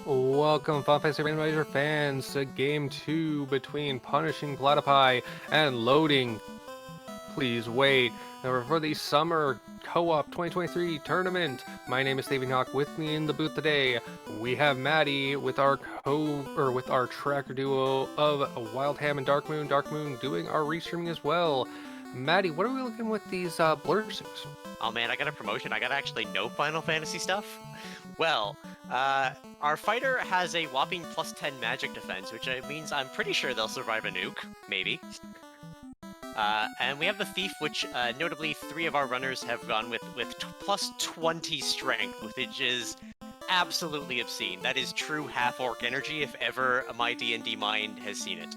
Welcome, Final Fantasy Randomizer fans, to Game 2 between Punishing Platypi and Loading. Please wait. Now, for the Summer Co-op 2023 tournament, my name is Stephen Hawk. With me in the booth today, we have Maddie with our tracker duo of Wild Ham and Dark Moon. Dark Moon doing our restreaming as well. Maddie, what are we looking with these blur suits? Oh man, I got a promotion. I got actually no Final Fantasy stuff. Well, our fighter has a whopping plus 10 magic defense, which means I'm pretty sure they'll survive a nuke, maybe. And we have the Thief, which notably 3 of our runners have gone with plus 20 strength, which is absolutely obscene. That is true half-orc energy if ever my D&D mind has seen it.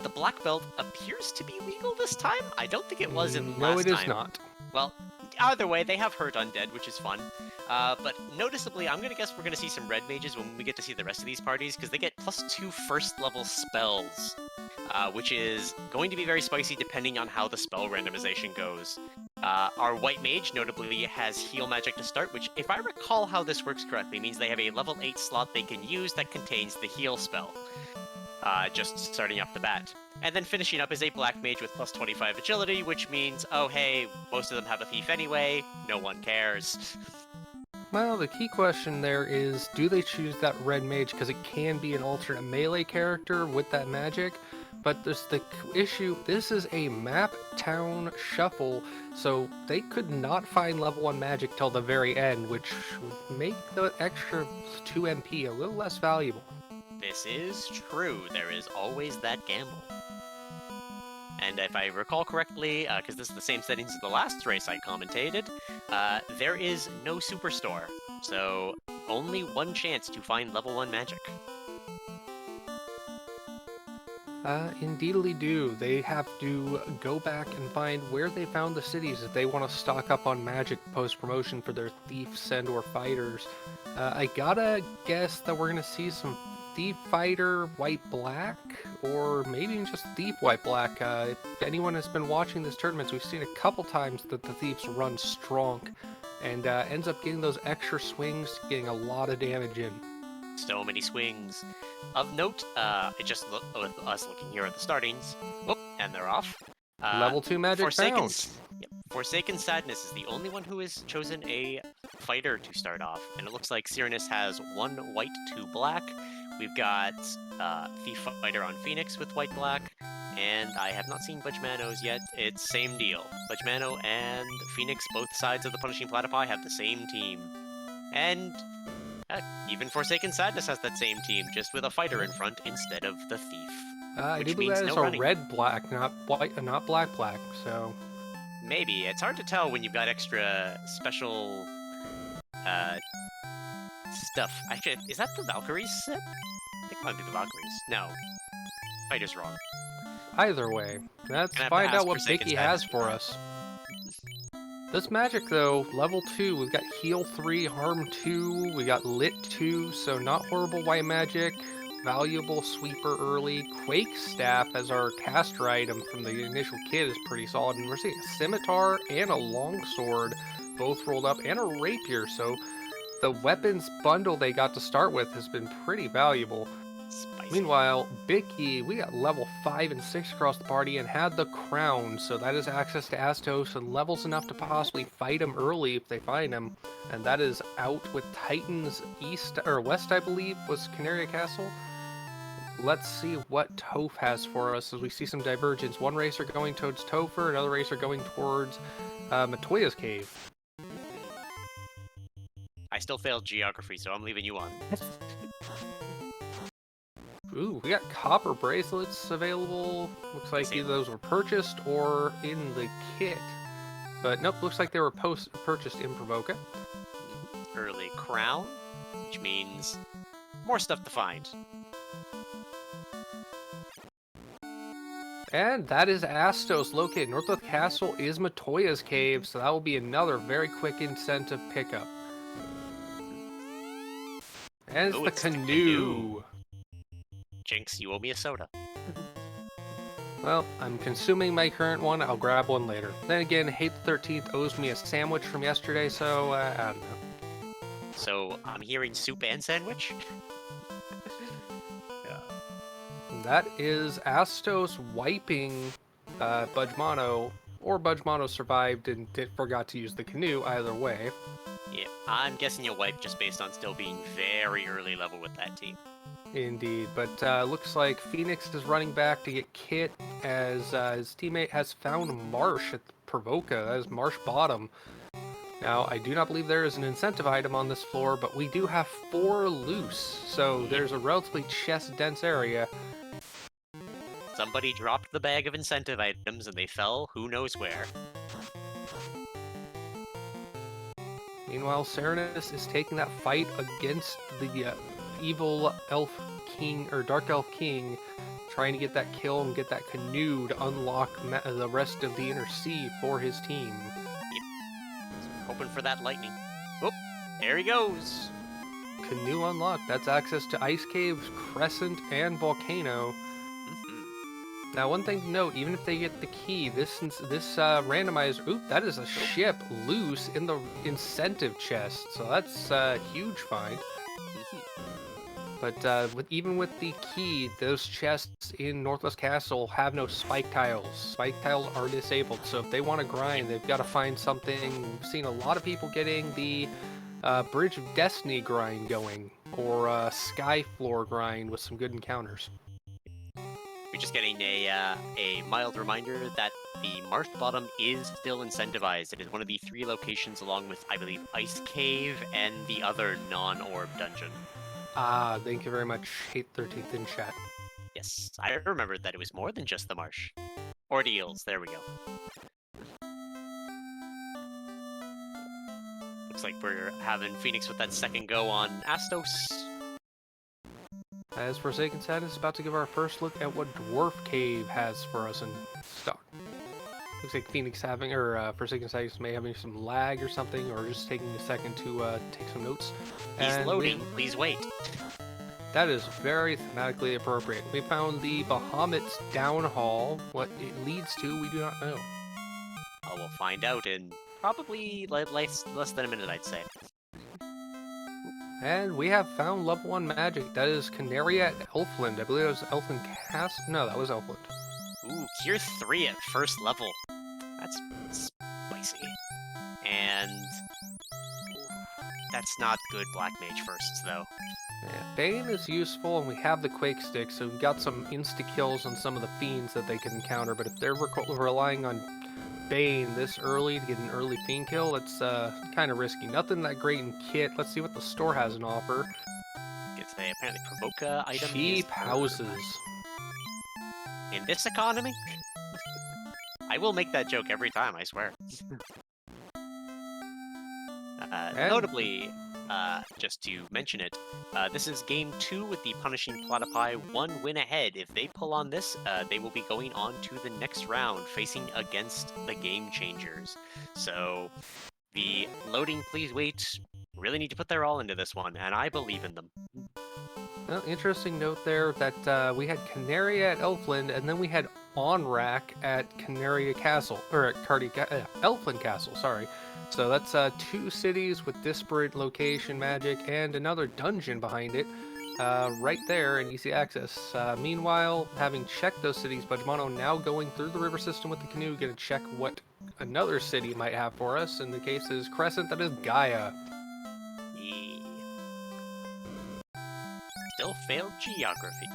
The black belt appears to be legal this time. I don't think it was in last time. No, it is not. Well, either way, they have hurt undead, which is fun. But noticeably, I'm gonna guess we're gonna see some red mages when we get to see the rest of these parties, because they get plus 2 first-level spells, which is going to be very spicy depending on how the spell randomization goes. Our white mage, notably, has heal magic to start, which, if I recall how this works correctly, means they have a level 8 slot they can use that contains the heal spell. Just starting off the bat. And then finishing up is a black mage with plus 25 agility, which means, oh hey, most of them have a thief anyway, no one cares. Well, the key question there is, do they choose that red mage because it can be an alternate melee character with that magic? But there's the issue, this is a map town shuffle, so they could not find level 1 magic till the very end, which would make the extra 2 MP a little less valuable. This is true, there is always that gamble. And if I recall correctly, because this is the same settings as the last race I commentated, there is no superstore, so only one chance to find level 1 magic. Indeedly do. They have to go back and find where they found the cities if they want to stock up on magic post-promotion for their Thief, Centaur fighters. I gotta guess that we're gonna see some Thief Fighter White-Black, or maybe just Thief White-Black. If anyone has been watching this tournament, we've seen a couple times that the Thieves run strong, and ends up getting those extra swings, getting a lot of damage in. So many swings. Of note, just with us looking here at the startings, whoop, and they're off. Level 2 magic found. Yep, Forsaken Sadness is the only one who has chosen a fighter to start off, and it looks like Cyranus has 1 white, 2 black. We've got Thief Fighter on Phoenix with white-black, and I have not seen Budgemano's yet. It's same deal. Budgemano and Phoenix, both sides of the Punishing Platypi, have the same team. And even Forsaken Sadness has that same team, just with a fighter in front instead of the Thief. I do believe that is a red-black, not white, not black-black, so... Maybe. It's hard to tell when you've got extra special stuff. Actually, is that the Valkyries set? I think it might be the Valkyries. No. Fighter's wrong. Either way, let's find out what Vicky has for us. This magic, though, level 2, we've got heal 3, harm 2, we got lit 2, so not horrible white magic, valuable sweeper early, quake staff as our caster item from the initial kit is pretty solid, and we're seeing a scimitar and a longsword both rolled up, and a rapier, so the weapons bundle they got to start with has been pretty valuable. Spicy. Meanwhile, Vicky, we got level 5 and 6 across the party and had the crown, so that is access to Astos and levels enough to possibly fight him early if they find him. And that is out with Titans east or west, I believe, was Canaria Castle. Let's see what Toph has for us as we see some divergence. One racer going towards Topher, another racer going towards Matoya's cave. I still failed geography, so I'm leaving you on. Ooh, we got copper bracelets available. Looks like either those were purchased or in the kit. But nope, looks like they were purchased in Provoca. Early crown, which means more stuff to find. And that is Astos, located north of the castle is Matoya's cave, so that will be another very quick incentive pickup. And it's the canoe. Jinx, you owe me a soda. Well, I'm consuming my current one. I'll grab one later. Then again, Hate the 13th owes me a sandwich from yesterday, so I don't know. So I'm hearing soup and sandwich? that is Astos wiping Budgemano, or Budgemano survived and forgot to use the canoe, either way. Yeah, I'm guessing you'll wipe just based on still being very early level with that team. Indeed, but looks like Phoenix is running back to get Kit as his teammate has found Marsh at Provoca. That is Marsh Bottom. Now, I do not believe there is an incentive item on this floor, but we do have 4 loose, so there's a relatively chest-dense area. Somebody dropped the bag of incentive items and they fell who knows where. Meanwhile, Serenus is taking that fight against the evil elf king, or dark elf king, trying to get that kill and get that canoe to unlock the rest of the inner sea for his team. Hoping for that lightning. Oh, there he goes. Canoe unlocked. That's access to Ice Caves, Crescent, and Volcano. Now, one thing to note, even if they get the key, this randomizer, oop, that is a ship loose in the incentive chest, so that's a huge find. But even with the key, those chests in Northwest Castle have no spike tiles. Spike tiles are disabled, so if they want to grind, they've got to find something. We've seen a lot of people getting the Bridge of Destiny grind going, or Sky Floor grind with some good encounters. We're just getting a mild reminder that the Marsh Bottom is still incentivized. It is one of the 3 locations along with, I believe, Ice Cave and the other non-orb dungeon. Ah, thank you very much, Hate 13th in chat. Yes, I remembered that it was more than just the marsh. Ordeals, there we go. Looks like we're having Phoenix with that second go on Astos. As Forsaken Sadness is about to give our first look at what Dwarf Cave has for us in stock. Looks like Phoenix having, or Forsaken Sadness may having some lag or something, or just taking a second to take some notes. He's loading, please wait. That is very thematically appropriate. We found the Bahamut's downhaul. What it leads to, we do not know. Oh, we'll find out in probably less than a minute, I'd say. And we have found level 1 magic. That is Canary at Elfland. I believe it was Elfland Cast. No, that was Elfland. Ooh, Tier 3 at first level. That's spicy. And that's not good Black Mage firsts, though. Yeah, Bane is useful, and we have the Quake Stick, so we've got some insta-kills on some of the Fiends that they can encounter, but if they're relying on Bane this early to get an early Fiend kill, that's kind of risky. Nothing that great in Kit. Let's see what the store has in offer. It's a apparently Provoca item. Cheap houses. In this economy? I will make that joke every time, I swear. Notably, just to mention it, this is game 2 with the Punishing Platypi, 1 win ahead. If they pull on this, they will be going on to the next round, facing against the Game Changers. So, the loading please wait really need to put their all into this one, and I believe in them. Well, interesting note there that we had Canary at Elfland, and then we had Onrak at Canaria Castle, or at Elfland Castle, sorry. So that's 2 cities with disparate location magic and another dungeon behind it, right there in easy access. Meanwhile, having checked those cities, Budgemano now going through the river system with the canoe, gonna check what another city might have for us. In the case is Crescent, that is Gaia. Still failed geography.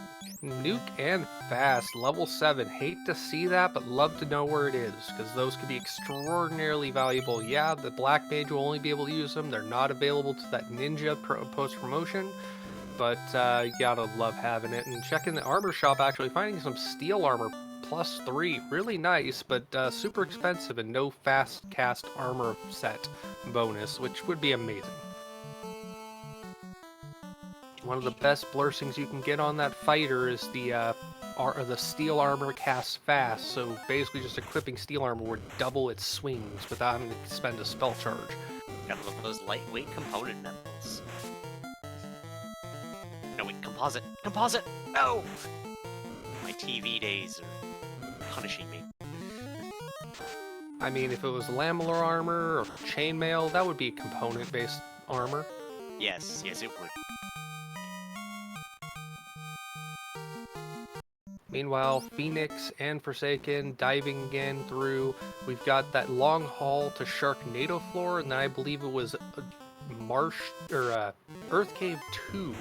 Nuke and fast, level 7. Hate to see that, but love to know where it is, because those could be extraordinarily valuable. Yeah, the Black Mage will only be able to use them. They're not available to that Ninja post-promotion, but you gotta love having it. And checking the armor shop, actually finding some steel armor +3. Really nice, but super expensive, and no fast cast armor set bonus, which would be amazing. One of the best blursings you can get on that fighter is the steel armor casts fast, so basically just equipping steel armor would double its swings without having to spend a spell charge. Gotta love those lightweight component metals. No, wait, composite! Composite! No! My TV days are punishing me. I mean, if it was lamellar armor or chainmail, that would be component-based armor. Yes, it would. Meanwhile, Phoenix and Forsaken diving again through. We've got that long haul to Sharknado floor, and then I believe it was Marsh or Earth Cave 2.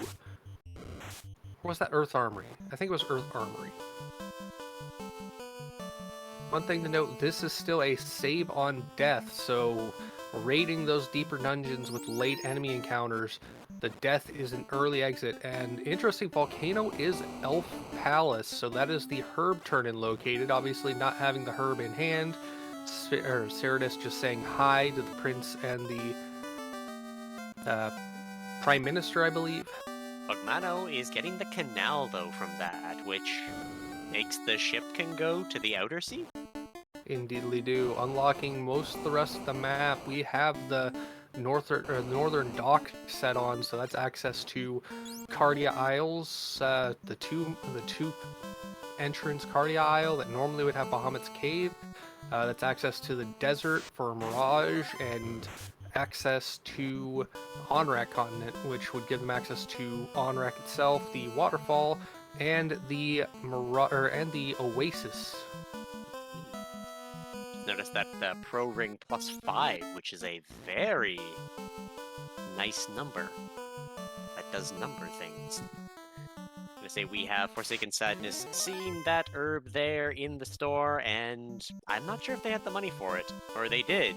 Or was that Earth Armory? I think it was Earth Armory. One thing to note, this is still a save on death, so raiding those deeper dungeons with late enemy encounters, the death is an early exit. And interesting, Volcano is Elf Palace, so that is the herb turn-in located, obviously not having the herb in hand. Ceritus just saying hi to the prince and the prime minister, I believe. Bugmano is getting the canal, though, from that, which makes the ship can go to the outer sea. Indeedly do. Unlocking most of the rest of the map. We have the northern dock set on, so that's access to Cardia Isles, the two entrance Cardia Isle that normally would have Bahamut's Cave. That's access to the desert for Mirage, and access to Onrak Continent, which would give them access to Onrak itself, the waterfall, and the Oasis. Notice that Pro Ring +5, which is a very nice number that does number things. I'm gonna say we have Forsaken Sadness seen that herb there in the store, and I'm not sure if they had the money for it, or they did.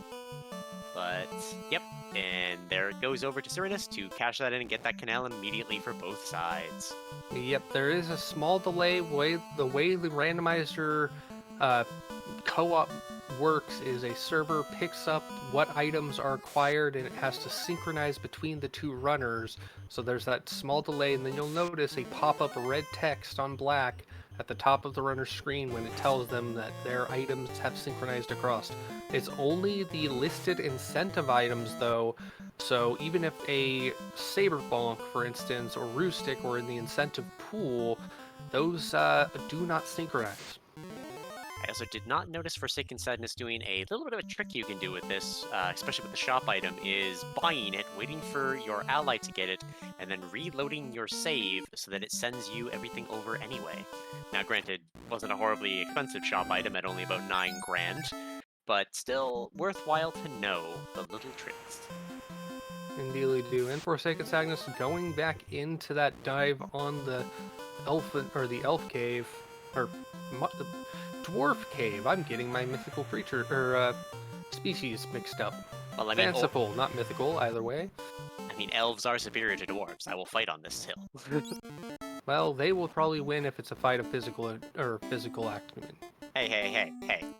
But, yep, and there it goes over to Cerinus to cash that in and get that canal immediately for both sides. Yep, there is a small delay. The way the randomizer co-op works is a server picks up what items are acquired and it has to synchronize between the two runners. So there's that small delay, and then you'll notice a pop-up red text on black at the top of the runner's screen when it tells them that their items have synchronized across. It's only the listed incentive items though, so even if a Saberbonk, for instance, or Roostic were in the incentive pool, those do not synchronize. I also did not notice Forsaken Sadness doing a little bit of a trick you can do with this, especially with the shop item, is buying it, waiting for your ally to get it, and then reloading your save so that it sends you everything over anyway. Now granted, it wasn't a horribly expensive shop item at only about 9 grand, but still worthwhile to know the little tricks. Indeed do. And Forsaken Sadness going back into that dive on the elf cave, or dwarf cave. I'm getting my mythical creature or species mixed up. Well, I mean, fanciful, not mythical, either way. I mean, elves are superior to dwarves. I will fight on this hill. Well, they will probably win if it's a fight of physical acumen. Hey.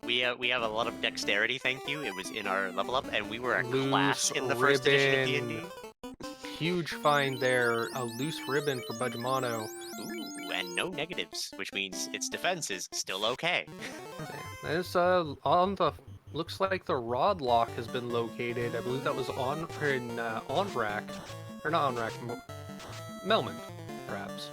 We have a lot of dexterity, thank you. It was in our level up, and we were a Loose class in the first edition of D&D. Huge find there. A loose ribbon for Budgemano. Ooh, and no negatives, which means its defense is still okay. There's on the looks like the rod lock has been located. I believe that was Onrak, or not Onrak, Melman, perhaps.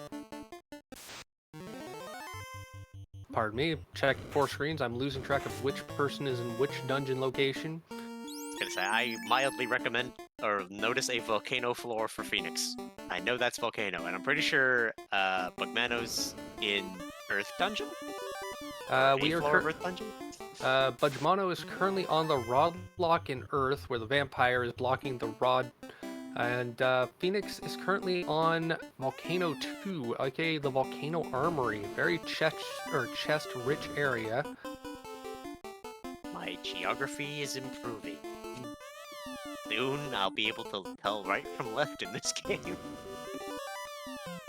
Pardon me, checking 4 screens, I'm losing track of which person is in which dungeon location. I was gonna say, I mildly recommend, or notice a volcano floor for Phoenix. I know that's Volcano, and I'm pretty sure Bugmano's in Earth Dungeon? We are Earth Dungeon? Budgemano is currently on the rod lock in Earth, where the vampire is blocking the rod. And Phoenix is currently on Volcano 2, aka the Volcano Armory. Very chest-rich area. My geography is improving. Soon I'll be able to tell right from left in this game.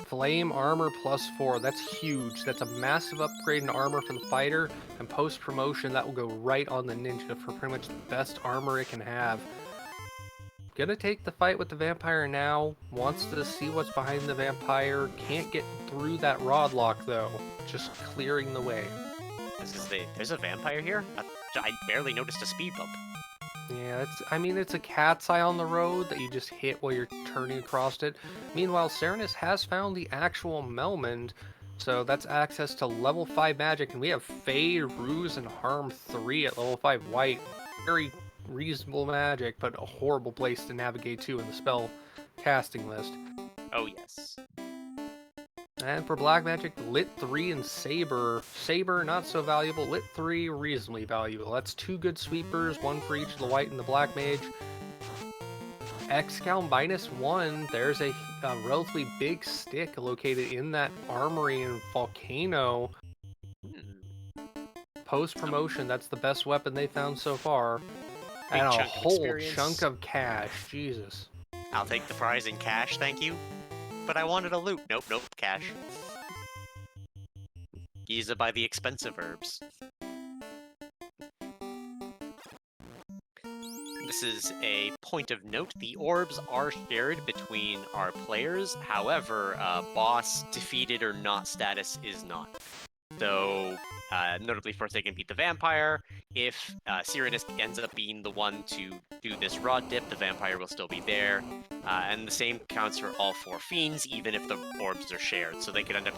Flame armor +4, that's huge. That's a massive upgrade in armor for the fighter, and post-promotion that will go right on the ninja for pretty much the best armor it can have. Gonna take the fight with the vampire now, wants to see what's behind the vampire, can't get through that rod lock though, just clearing the way. There's a vampire here? I barely noticed a speed bump. Yeah, it's a cat's eye on the road that you just hit while you're turning across it. Meanwhile, Cerinus has found the actual Melmond, so that's access to level 5 magic, and we have Fade, Ruse, and Harm 3 at level 5 white. Very reasonable magic, but a horrible place to navigate to in the spell casting list. Oh yes. And for Black Magic, Lit 3 and Saber. Saber, not so valuable. Lit 3, reasonably valuable. That's 2 good sweepers, 1 for each of the White and the Black Mage. X-Cal -1, there's a relatively big stick located in that armory in Volcano. Post-promotion, that's the best weapon they found so far. Big and a chunk of whole experience. chunk of cash, Jesus. I'll take the prize in cash, thank you. But I wanted a loot. Nope, nope, cash. Giza buy the expensive herbs. This is a point of note. The orbs are shared between our players. However, boss defeated or not status is not. So, notably Forsaken beat the vampire. If Cyranus ends up being the one to do this rod dip, the vampire will still be there. And the same counts for all 4 fiends, even if the orbs are shared. So they could end up,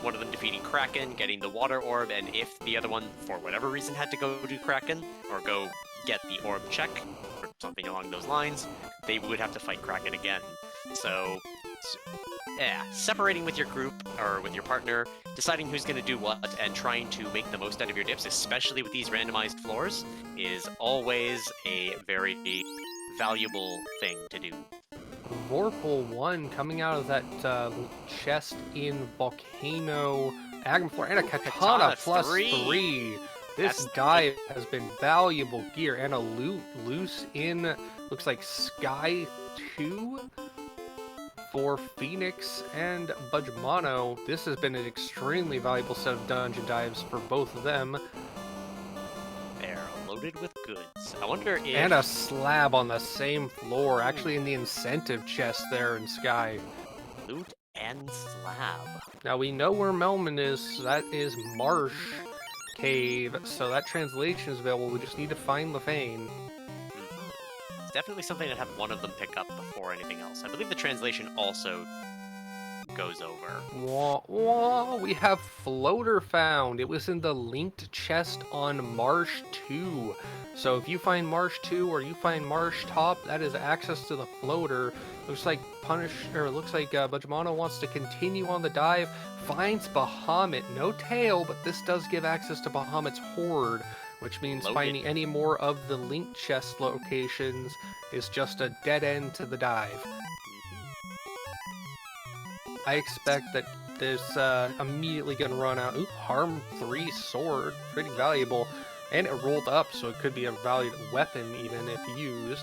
one of them defeating Kraken, getting the water orb, and if the other one, for whatever reason, had to go do Kraken, or go get the orb check, or something along those lines, they would have to fight Kraken again. So yeah, separating with your group, or with your partner, deciding who's going to do what, and trying to make the most out of your dips, especially with these randomized floors, is always a very valuable thing to do. Vorpal 1 coming out of that chest in Volcano Agma floor, and a Katana +3. This dive has been valuable gear, and a loot loose in, looks like Sky 2? For Phoenix and Budgemano, this has been an extremely valuable set of dungeon dives for both of them. They're loaded with goods. I wonder if... And a slab on the same floor, actually in the incentive chest there in Sky. Loot and slab. Now we know where Melman is, so that is Marsh Cave, so that translation is available, we just need to find Lefane. It's definitely something I'd have one of them pick up before anything else. I believe the translation also goes over. Wah, wah, we have Floater found. It was in the linked chest on Marsh 2. So if you find Marsh 2 or you find Marsh Top, that is access to the Floater. Looks like Budgemano wants to continue on the dive. Finds Bahamut. No tail, but this does give access to Bahamut's Horde, which means finding any more of the linked chest locations is just a dead end to the dive. I expect that this immediately gonna run out. Ooh, Harm 3 sword, pretty valuable. And it rolled up, so it could be a valued weapon even if used.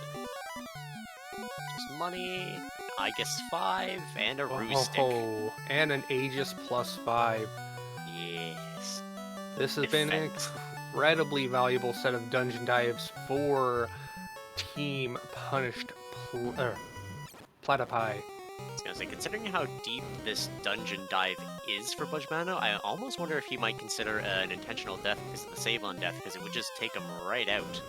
Just money, Aegis 5, and a Ruse stick. Oh, and an Aegis +5. Yes. This has been an incredibly valuable set of dungeon dives for Team Punished Platypi. I was gonna say, considering how deep this dungeon dive is for Budgemano, I almost wonder if he might consider an intentional death because of the save on death, because it would just take him right out.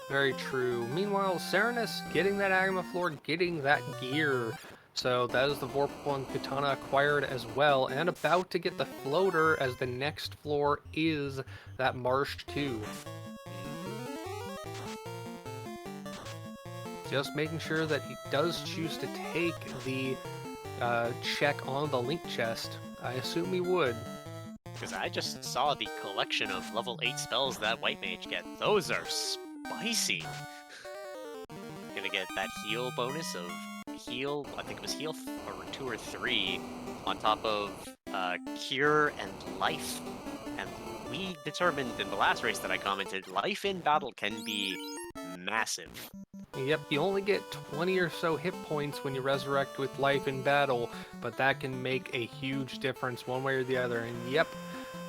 Very true. Meanwhile, Cyranus getting that Agma floor, getting that gear. So that is the Vorpal and Katana acquired as well, and about to get the Floater as the next floor is that Marsh 2. Just making sure that he does choose to take the check on the link chest. I assume he would. Because I just saw the collection of level 8 spells that White Mage get. Those are spicy. Gonna get that heal bonus of heal, I think it was heal 2 or 3, on top of cure and life. And we determined in the last race that I commented, life in battle can be massive. Yep, you only get 20 or so hit points when you resurrect with life in battle, but that can make a huge difference one way or the other. And yep,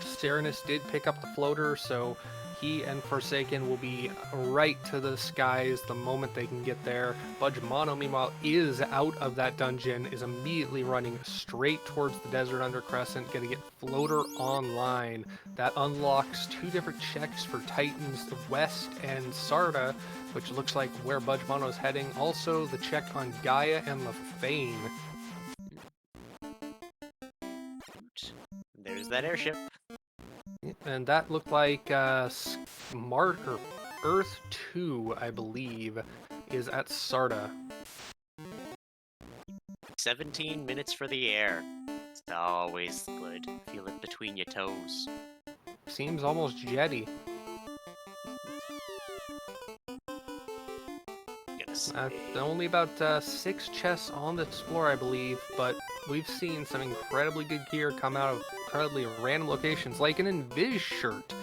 Cyranus did pick up the Floater, so he and Forsaken will be right to the skies the moment they can get there. Budgemano, meanwhile, is out of that dungeon, is immediately running straight towards the Desert Under Crescent, gonna get Floater online. That unlocks 2 different checks for Titans West and Sarda, which looks like where Budgemano is heading. Also, the check on Gaia and Lefane. There's that airship. And that looked like Earth 2, I believe, is at Sarda. 17 minutes for the air. It's always good. Feel it between your toes. Seems almost jetty. Only about 6 chests on this floor, I believe, but we've seen some incredibly good gear come out of incredibly random locations, like an Invis shirt.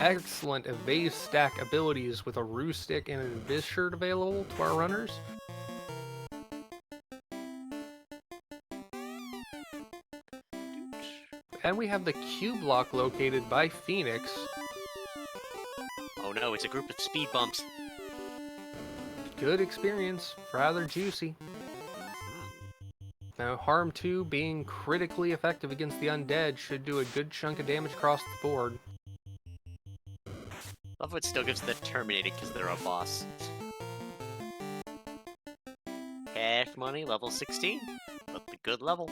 Excellent evade stack abilities with a Roo stick and an Invis shirt available to our runners. And we have the Q block located by Phoenix. Oh no, it's a group of speed bumps. Good experience, rather juicy. Now, Harm 2 being critically effective against the undead should do a good chunk of damage across the board. Love what it still gives the Terminated because they're a boss. Cash money, level 16. But the good level.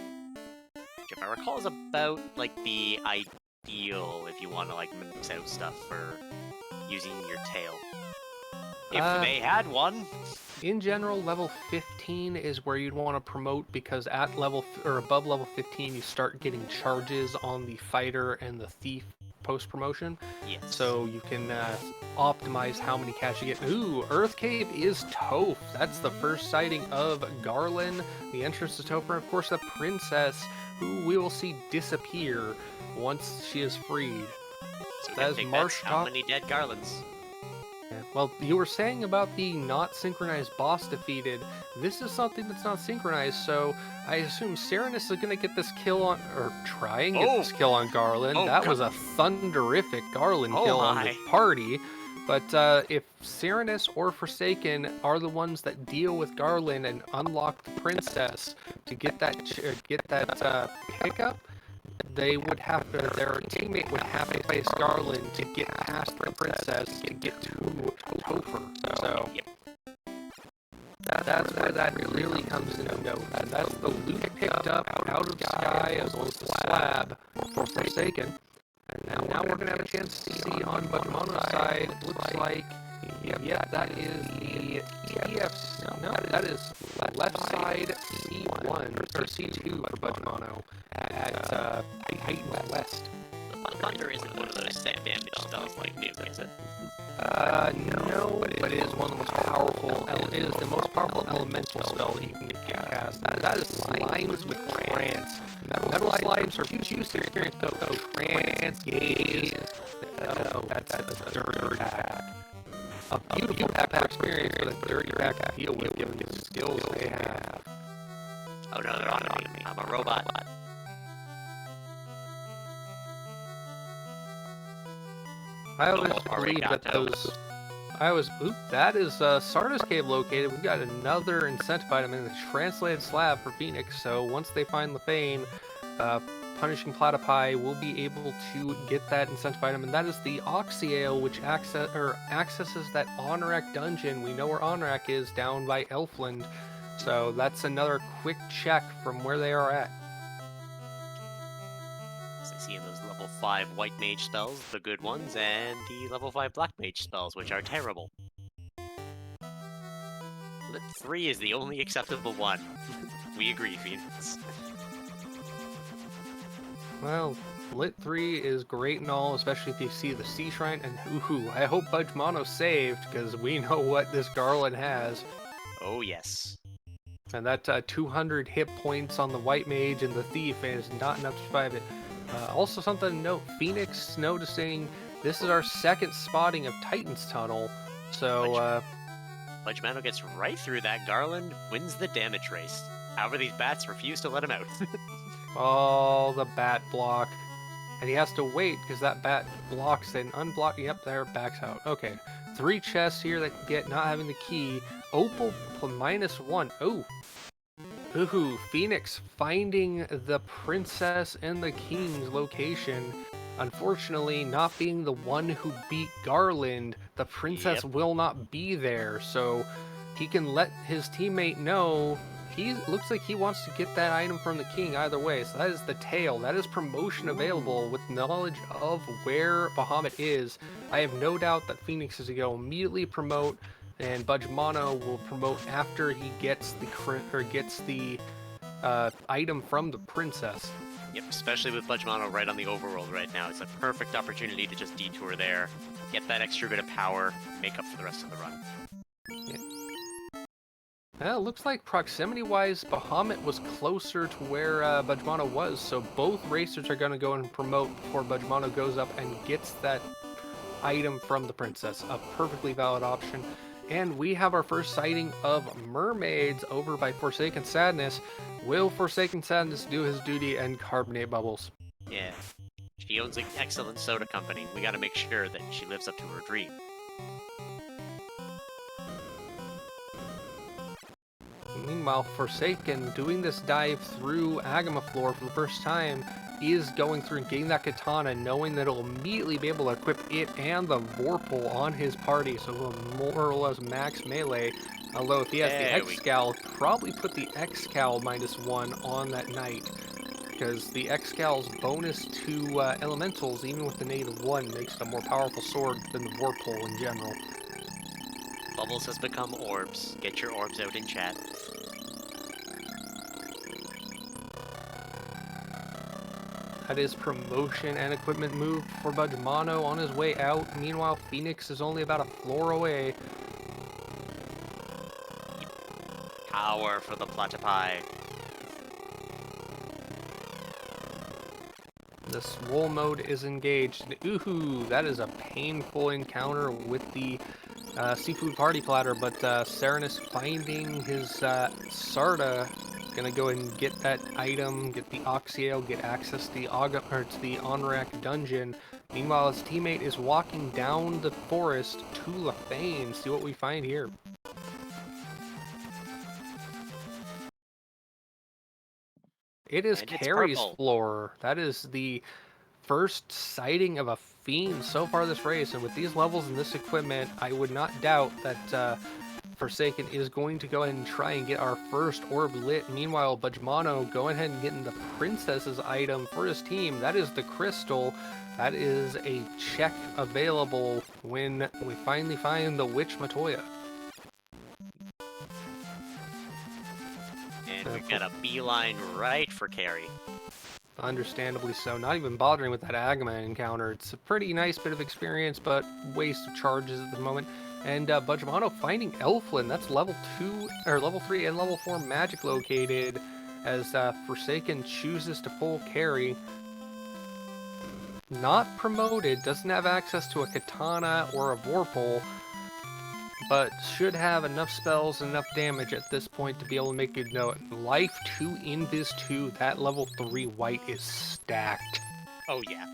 Which, if I recall, is about, like, the ideal if you want to, like, mix out stuff for using your tail. If they had one. In general, level 15 is where you'd want to promote, because at level or above level 15 you start getting charges on the fighter and the thief post promotion. Yes. So you can optimize how many cash you get. Ooh, Earth Cave is Toph. That's the first sighting of Garland, the entrance to Topher, and of course the princess, who we will see disappear once she is freed. So that is Marsh. How many dead Garlands? Yeah. Well, you were saying about the not synchronized boss defeated. This is something that's not synchronized, so I assume Serenus is going to get this kill on, or try and get this kill on Garland. That was a thunderific Garland kill on the party. But if Serenus or Forsaken are the ones that deal with Garland and unlock the princess to get that pickup, they would have to, their teammate would have to face Garland to get past the princess to get to Topher. So that's where that really comes into note. That's the loot picked up out of the sky as well as the slab for Forsaken. And now we're going to have a chance to see on Budmano's side. Looks like, that is the EF. No, that is left side C1 or C2 for Budmano at Titan West. The Thunder isn't one of those damage spells like Nuke, is it? No, but it is one of the most powerful. It is the most powerful elemental spell that you can cast. That is Slimes with Trance. Metal Slimes are juice experience, though. Trance, Gaze. That's a dirty pack. A beautiful pack experience, but a dirty pack to deal with given the skills they have. Oh no, they're on me. I'm a robot. I always believe that those. That is Sardis Cave located. We've got another incentive item in the translated slab for Phoenix. So once they find Lefane, Punishing Platypi will be able to get that incentive item, and that is the Oxyale, which accesses that Honorak dungeon. We know where Honorak is, down by Elfland. So that's another quick check from where they are at. So you see in those level 5 white mage spells, the good ones, and the level 5 black mage spells, which are terrible. Lit 3 is the only acceptable one. We agree, Phoenix. Well, Lit 3 is great and all, especially if you see the Sea Shrine, and I hope Budmano's saved, because we know what this Garland has. Oh yes. And that 200 hit points on the White Mage and the Thief is not enough to survive it. Also something to note, Phoenix noticing this is our second spotting of Titan's Tunnel, so Budmano gets right through that. Garland wins the damage race. However, these bats refuse to let him out. Oh, the bat block. And he has to wait because that bat blocks and unblock. Yep, there, backs out. Okay. 3 chests here that can get not having the key. Opal -1. Oh. Ooh, Phoenix finding the princess and the king's location. Unfortunately, not being the one who beat Garland, the princess will not be there. So he can let his teammate know. He looks like he wants to get that item from the king either way. So that is the tail. That is promotion available with knowledge of where Bahamut is. I have no doubt that Phoenix is going to go immediately promote, and Budmano will promote after he gets the item from the princess. Yep, especially with Budgemano right on the overworld right now. It's a perfect opportunity to just detour there, get that extra bit of power, make up for the rest of the run. Yeah. Well, looks like proximity-wise, Bahamut was closer to where Budgemano was, so both racers are going to go and promote before Budgemano goes up and gets that item from the princess. A perfectly valid option. And we have our first sighting of mermaids over by Forsaken Sadness. Will Forsaken Sadness do his duty and carbonate bubbles? Yeah. She owns an excellent soda company. We gotta make sure that she lives up to her dream. Meanwhile, Forsaken, doing this dive through Agama Floor for the first time, is going through and getting that katana, knowing that it'll immediately be able to equip it and the Vorpal on his party, so he'll more or less max melee. Although if he has the X-Scowl, probably put the X-Scowl -1 on that knight, because the X-Scowl's bonus to elementals, even with the -1, makes it a more powerful sword than the Vorpal in general. Bubbles has become orbs. Get your orbs out in chat. That is promotion and equipment move for Budgemano on his way out. Meanwhile, Phoenix is only about a floor away. Power for the Platypi. The swole mode is engaged. Ooh, that is a painful encounter with the seafood party platter, but Serenus finding his Sarda. Gonna go ahead and get that item, get the Oxyale, get access to the Onrak dungeon. Meanwhile, his teammate is walking down the forest to Lefane. See what we find here. It is Carrie's floor. That is the first sighting of a fiend so far this race, and with these levels and this equipment, I would not doubt that Forsaken is going to go ahead and try and get our first orb lit. Meanwhile, Budgemano going ahead and getting the princess's item for his team. That is the crystal. That is a check available when we finally find the Witch Matoya. And we got a beeline right for Carrie. Understandably so. Not even bothering with that Agama encounter. It's a pretty nice bit of experience, but waste of charges at the moment. And Budgemano finding Elflin. That's level 2 or level 3 and level 4 magic located as Forsaken chooses to pull Carrie. Not promoted, doesn't have access to a katana or a Vorpal, but should have enough spells and enough damage at this point to be able to make good note. Life 2 Invis 2, that level 3 white is stacked. Oh yeah.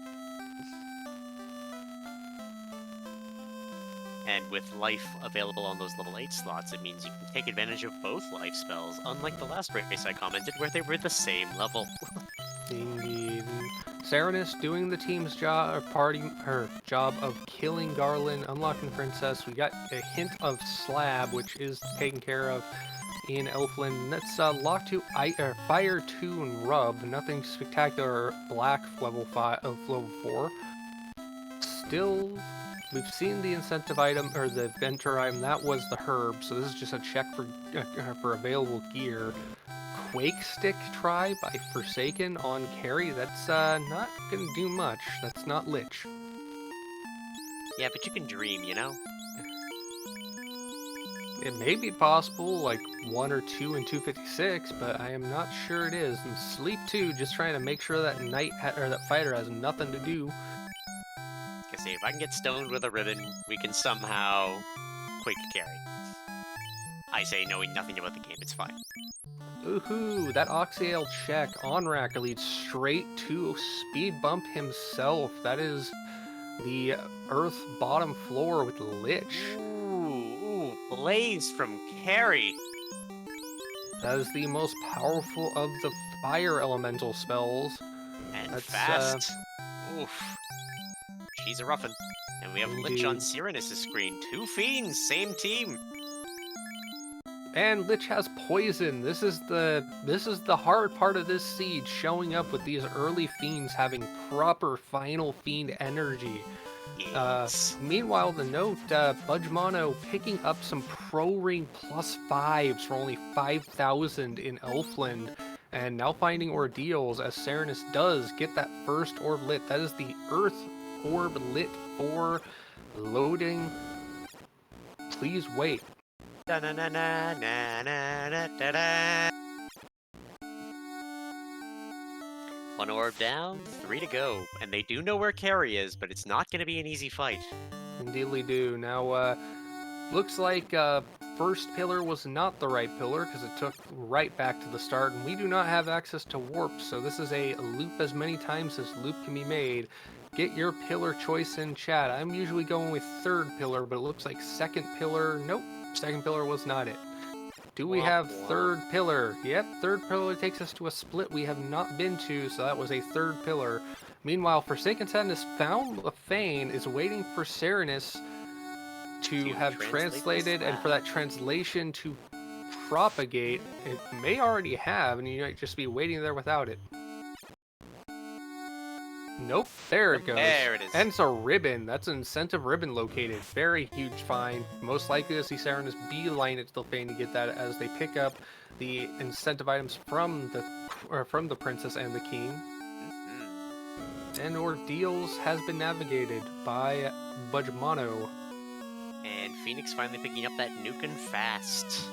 And with life available on those level 8 slots, it means you can take advantage of both life spells, unlike the last race I commented where they were the same level. Indeed. Serenus doing the team's job, job of killing Garland, unlocking the princess. We got a hint of Slab, which is taken care of in Elflin. That's Lock 2, Fire 2, and Rub. Nothing spectacular. Black level 5 of level 4. Still, we've seen the incentive item or the Venture item. That was the herb. So this is just a check for available gear. Quake Stick try by Forsaken on Carrie. That's not gonna do much. That's not Lich. Yeah, but you can dream, you know? It may be possible, like 1 or 2 in 256, but I am not sure it is. And Sleep 2, just trying to make sure that knight or that fighter has nothing to do. I say, if I can get stoned with a ribbon, we can somehow Quake Carrie. I say, knowing nothing about the game, it's fine. Ooh, that Oxyale check. Onrak leads straight to Speed Bump himself. That is the Earth bottom floor with Lich. Ooh, Blaze from Carrie. That is the most powerful of the fire elemental spells. And that's, fast. Oof. She's a roughin'. And we have Indeed. Lich on Serenus' screen. 2 fiends, same team. And Lich has poison. This is the hard part of this siege, showing up with these early fiends having proper final fiend energy. Yes. Meanwhile, the note, Budgemano picking up some Pro Ring +5s for only 5,000 in Elfland, And now finding Ordeals as Serenus does get that first orb lit. That is the Earth Orb lit for loading. Please wait. Da na na na na na da da. One orb down, 3 to go. And they do know where Carrie is, but it's not going to be an easy fight. Indeed we do. Now, looks like first pillar was not the right pillar because it took right back to the start, and we do not have access to warp, so this is a loop as many times as loop can be made. Get your pillar choice in chat. I'm usually going with third pillar, but it looks like second pillar. Nope, second pillar was not it. Do we have third pillar? Yep, third pillar takes us to a split we have not been to, so that was a third pillar. Meanwhile, Forsaken Sadness found Lefane is waiting for Serenus to have translated, and for that translation to propagate. It may already have, and you might just be waiting there without it. Nope, there it goes. There it is. And it's a ribbon. That's an incentive ribbon located. Very huge find. Most likely to see Serenus beeline it to Lefane to get that as they pick up the incentive items from the princess and the king. And Ordeals has been navigated by Budgemano. And Phoenix finally picking up that nuke and fast.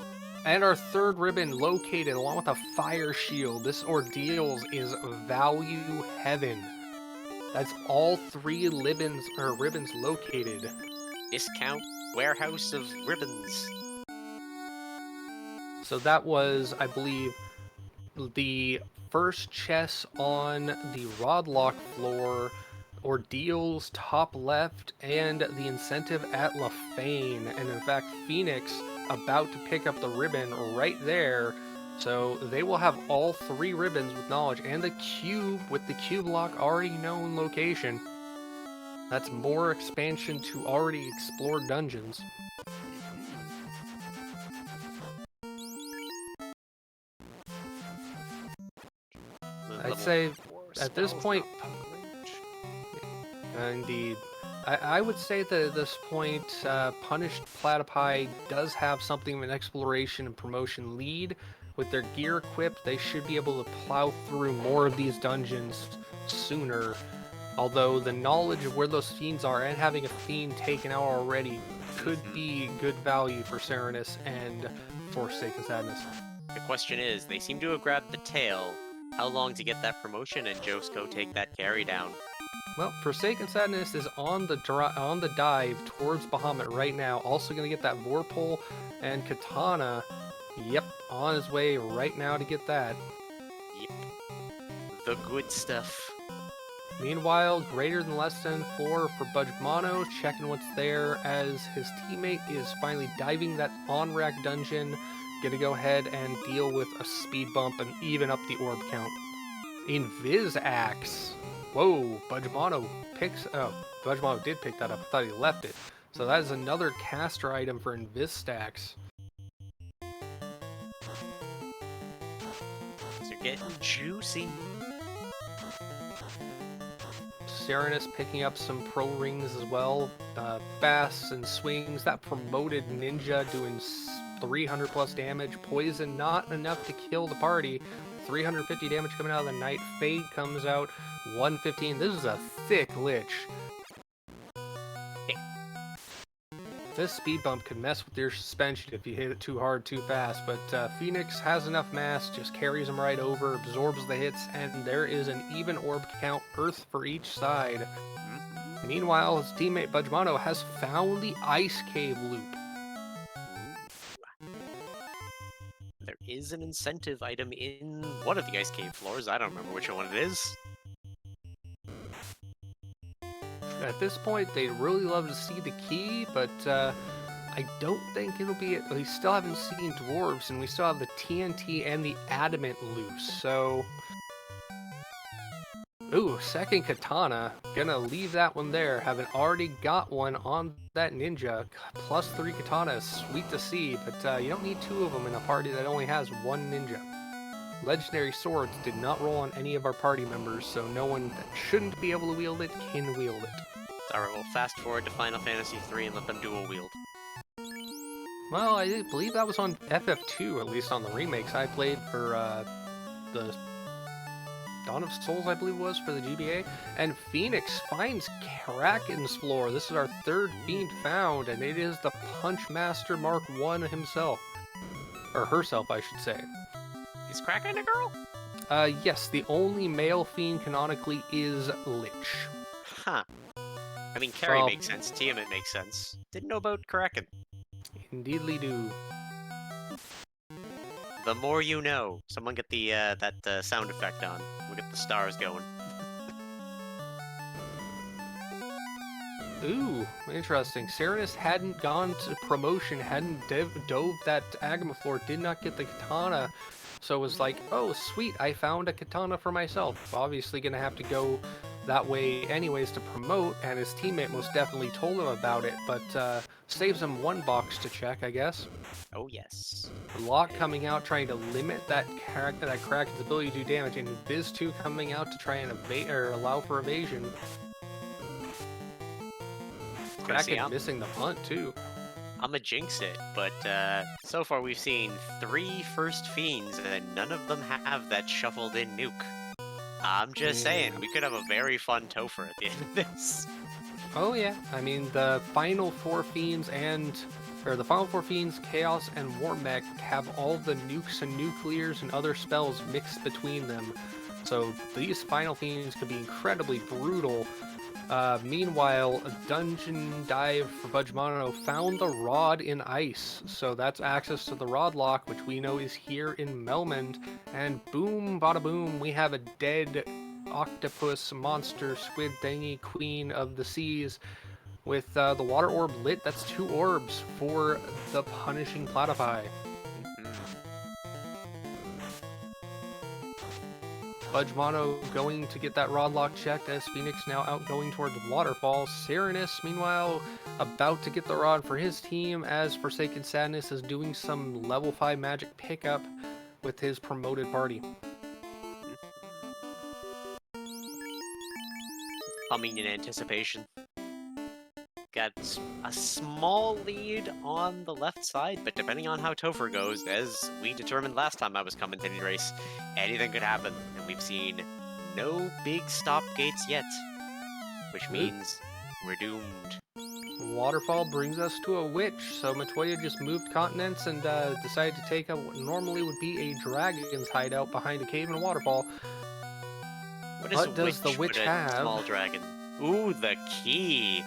And our third ribbon located along with a fire shield. This Ordeals is value heaven. That's all 3 ribbons located. Discount warehouse of ribbons. So that was, I believe, the first chest on the Rodlock floor, Ordeals top left, and the incentive at Lefane. And in fact, Phoenix about to pick up the ribbon right there. So they will have all 3 ribbons with knowledge, and the cube with the cube lock already known location. That's more expansion to already explored dungeons. I'd say at this point, indeed, I would say that at this point, Punished Platypi does have something of an exploration and promotion lead. With their gear equipped, they should be able to plow through more of these dungeons sooner. Although the knowledge of where those fiends are and having a fiend taken out already could be good value for Serenus and Forsaken Sadness. The question is, they seem to have grabbed the tail. How long to get that promotion and Josko take that carry down? Well, Forsaken Sadness is on the dive towards Bahamut right now. Also going to get that Vorpal, and Katana, yep, on his way right now to get that. Yep. The good stuff. Meanwhile, greater than less than 4 for Budgemano, checking what's there as his teammate is finally diving that on-rack dungeon. Gonna go ahead and deal with a speed bump and even up the orb count. Invis Axe. Whoa, Budgemano picks... Oh, Budgemano did pick that up. I thought he left it. So that is another caster item for Invis Stacks. These are getting juicy. Serenus picking up some pro rings as well. Fasts and swings. That promoted ninja doing 300 plus damage. Poison not enough to kill the party. 350 damage coming out of the night. Fade comes out 115. This is a thick lich. This speed bump can mess with your suspension if you hit it too hard too fast, but Phoenix has enough mass, just carries him right over, absorbs the hits, and there is an even orb count, earth for each side. Meanwhile, his teammate Budgemano has found the ice cave loop. There is an incentive item in one of the ice cave floors. I don't remember which one it is. At this point, they'd really love to see the key, but I don't think it'll be it. We still haven't seen dwarves, and we still have the TNT and the adamant loose, so... Ooh, second katana. Gonna leave that one there. Haven't already got one on that ninja. Plus 3 katana is sweet to see, but you don't need 2 of them in a party that only has 1 ninja. Legendary swords did not roll on any of our party members, so no one that shouldn't be able to wield it can wield it. Alright, we'll fast forward to Final Fantasy III and let them dual wield. Well, I believe that was on FF2, at least on the remakes I played for the Dawn of Souls, I believe it was, for the GBA. And Phoenix finds Kraken's floor. This is our third fiend found, and it is the Punch Master Mark I himself. Or herself, I should say. Is Kraken a girl? Yes, the only male fiend canonically is Lich. Huh. I mean, Carrie makes sense, Tiamat makes sense. Didn't know about Kraken. Indeedly do. The more you know. Someone get the that sound effect on. We'll get the stars going. Ooh, interesting. Serenus hadn't gone to promotion, hadn't dove that Agama floor, did not get the katana. So it was like, oh, sweet, I found a katana for myself. Obviously gonna have to go that way anyways to promote, and his teammate most definitely told him about it, but saves him one box to check, I guess. Oh, yes. Locke coming out trying to limit that Kraken's ability to do damage, and Viz 2 coming out to try and evade or allow for evasion. Kraken missing the punt too. I'm a jinx it, but so far we've seen 3 first fiends, and none of them have that shuffled in nuke. I'm just saying, we could have a very fun Topher at the end of this. Oh yeah, I mean the final 4 fiends the final 4 fiends, Chaos and Warmech, have all the nukes and nuclears and other spells mixed between them. So these final fiends could be incredibly brutal. Meanwhile, a dungeon dive for Budgemono found the rod in ice. So that's access to the rod lock, which we know is here in Melmond. And boom, bada boom, we have a dead octopus monster squid thingy queen of the seas with the water orb lit. That's 2 orbs for the punishing Platypi. Budgemono going to get that rod lock checked as Phoenix now out going towards the waterfall. Serenus, meanwhile, about to get the rod for his team as Forsaken Sadness is doing some level 5 magic pickup with his promoted party. Humming in anticipation. Got a small lead on the left side, but depending on how Topher goes, as we determined last time I was commentating the race, anything could happen, and we've seen no big stop gates yet, which means we're doomed. Waterfall brings us to a witch, so Matoya just moved continents and decided to take up what normally would be a dragon's hideout behind a cave and a waterfall. What does the witch have? Small dragon. Ooh, the key!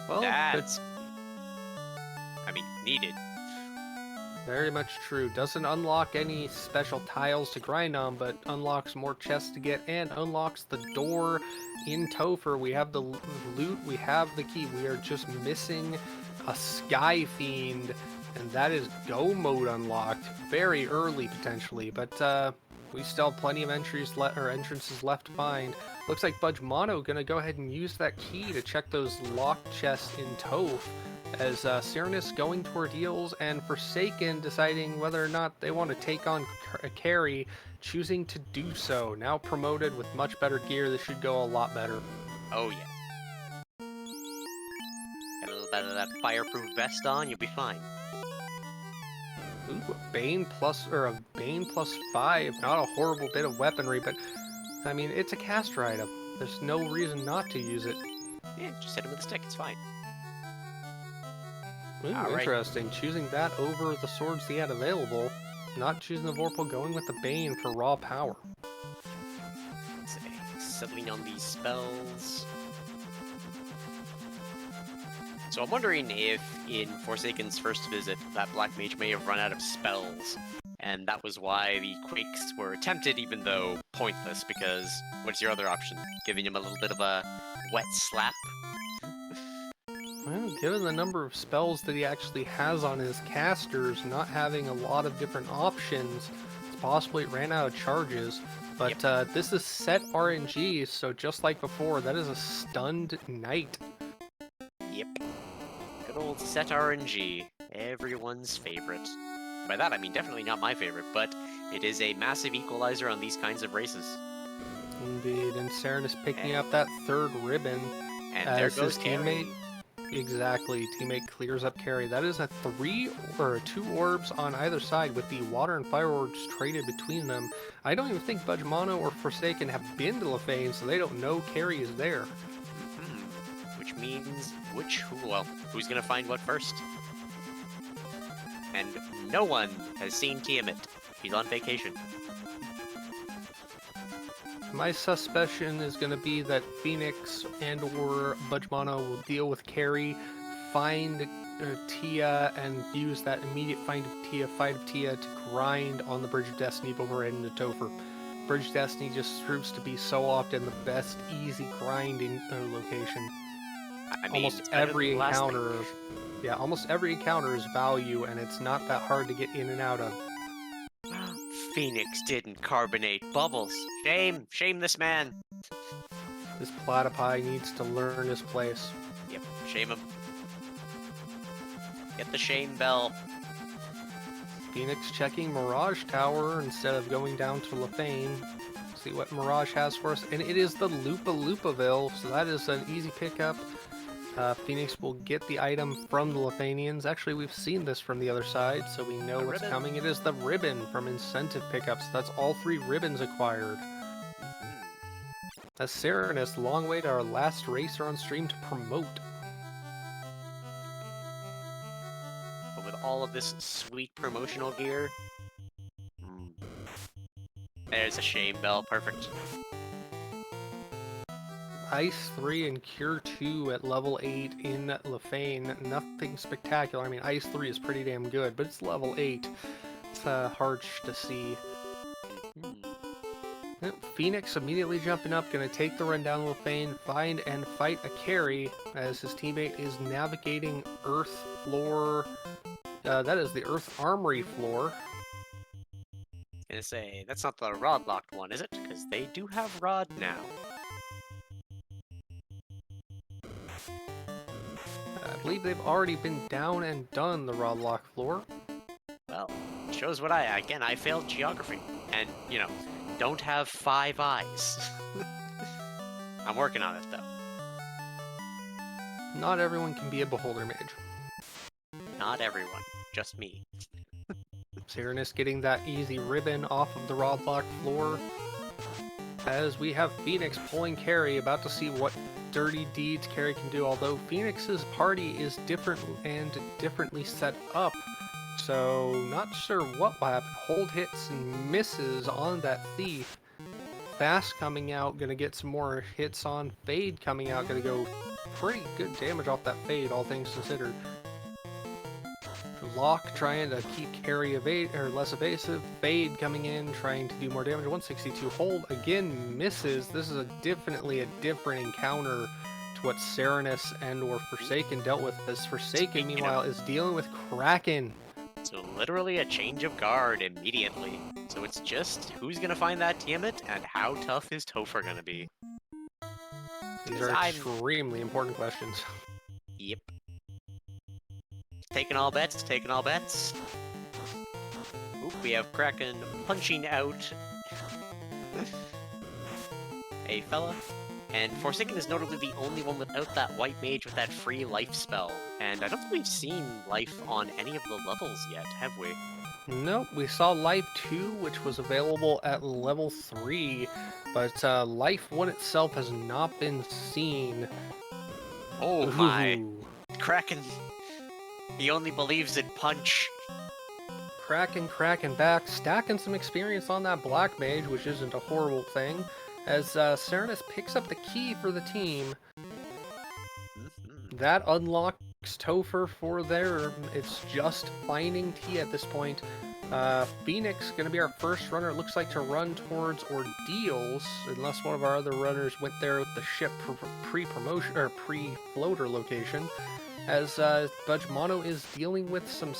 Well, that's, needed. Very much true. Doesn't unlock any special tiles to grind on, but unlocks more chests to get and unlocks the door in Topher. We have the loot, we have the key. We are just missing a Sky Fiend, and that is Go mode unlocked. Very early, potentially, but we still have plenty of entrances left to find. Looks like Budgemono gonna go ahead and use that key to check those locked chests in Toph, as Serenus going toward heals and Forsaken deciding whether or not they want to take on Carrie, choosing to do so. Now promoted with much better gear, this should go a lot better. Oh yeah. Get a little bit of that fireproof vest on, you'll be fine. Ooh, a Bane plus 5. Not a horrible bit of weaponry, but I mean, it's a caster item. There's no reason not to use it. Yeah, just hit him with a stick, it's fine. Ooh, interesting. Right. Choosing that over the swords he had available. Not choosing the Vorpal, going with the Bane for raw power. Let's see. Settling on these spells. So I'm wondering if in Forsaken's first visit, that Black Mage may have run out of spells. And that was why the Quakes were attempted, even though pointless, because what's your other option? Giving him a little bit of a wet slap? Well, given the number of spells that he actually has on his casters, not having a lot of different options, it's possible he ran out of charges. But yep. This is set RNG, so just like before, that is a stunned knight. Yep. Good old set RNG. Everyone's favorite. By that, I mean definitely not my favorite, but it is a massive equalizer on these kinds of races. Indeed, and Serenus picking up that third ribbon and there goes his teammate. Exactly. Teammate clears up carry. That is a 3 or 2 orbs on either side with the water and fire orbs traded between them. I don't even think Budge Mono or Forsaken have been to Lefane, so they don't know carry is there. Which means who's gonna find what first? And no one has seen Tiamat. He's on vacation. My suspicion is going to be that Phoenix and or Budge Mono will deal with carry, find Tia, and use that immediate fight of Tia to grind on the Bridge of Destiny before heading to Topher. Bridge of Destiny just proves to be so often the best easy grinding location. I mean, almost every encounter is value, and it's not that hard to get in and out of. Phoenix didn't carbonate bubbles. Shame this man. This Platypi needs to learn his place. Yep, shame him. Get the shame bell. Phoenix checking Mirage Tower instead of going down to Lefane. See what Mirage has for us. And it is the Loopaville, so that is an easy pickup. Phoenix will get the item from the Lefanians. Actually, we've seen this from the other side, so we know what's coming. It is the ribbon from incentive pickups. That's all 3 ribbons acquired. That's Serenus, long way to our last racer on stream to promote. But with all of this sweet promotional gear, there's a shame bell. Perfect. Ice 3 and Cure 2 at level 8 in Lefane. Nothing spectacular. I mean, Ice 3 is pretty damn good, but it's level 8. It's hard to see. Phoenix immediately jumping up, going to take the run down Lefane, find and fight a carry as his teammate is navigating Earth floor. That is the Earth Armory floor. Gonna say, that's not the rod locked one, is it? Because they do have rod now. I believe they've already been down and done the rod lock floor. Well, shows what I failed geography. And, don't have 5 eyes. I'm working on it, though. Not everyone can be a beholder mage. Not everyone, just me. Serenus getting that easy ribbon off of the rod lock floor. As we have Phoenix pulling carry, about to see what dirty deeds carry can do, although Phoenix's party is different and differently set up, so not sure what will happen. Hold hits and misses on that thief. Fast coming out, gonna get some more hits on. Fade coming out, gonna go pretty good damage off that fade, all things considered. Lock trying to keep carry less evasive. Fade coming in, trying to do more damage. 162 hold again misses. This is definitely a different encounter to what Serenus and or Forsaken dealt with. As Forsaken, meanwhile, is dealing with Kraken. So literally a change of guard immediately. So it's just who's gonna find that Tiamat and how tough is Topher gonna be? These are extremely important questions. Yep. Taking all bets. Oop, we have Kraken punching out a fella. And Forsaken is notably the only one without that white mage with that free life spell. And I don't think we've seen life on any of the levels yet, have we? Nope, we saw Life 2, which was available at level 3, but Life 1 itself has not been seen. Oh my. Kraken. He only believes in punch. Kraken back, stacking some experience on that Black Mage, which isn't a horrible thing, as Serenus picks up the key for the team. That unlocks Topher for there. It's just finding T at this point. Phoenix going to be our first runner, it looks like, to run towards Ordeals, unless one of our other runners went there with the ship pre-promotion or pre-floater location. As Budge Mono is dealing with some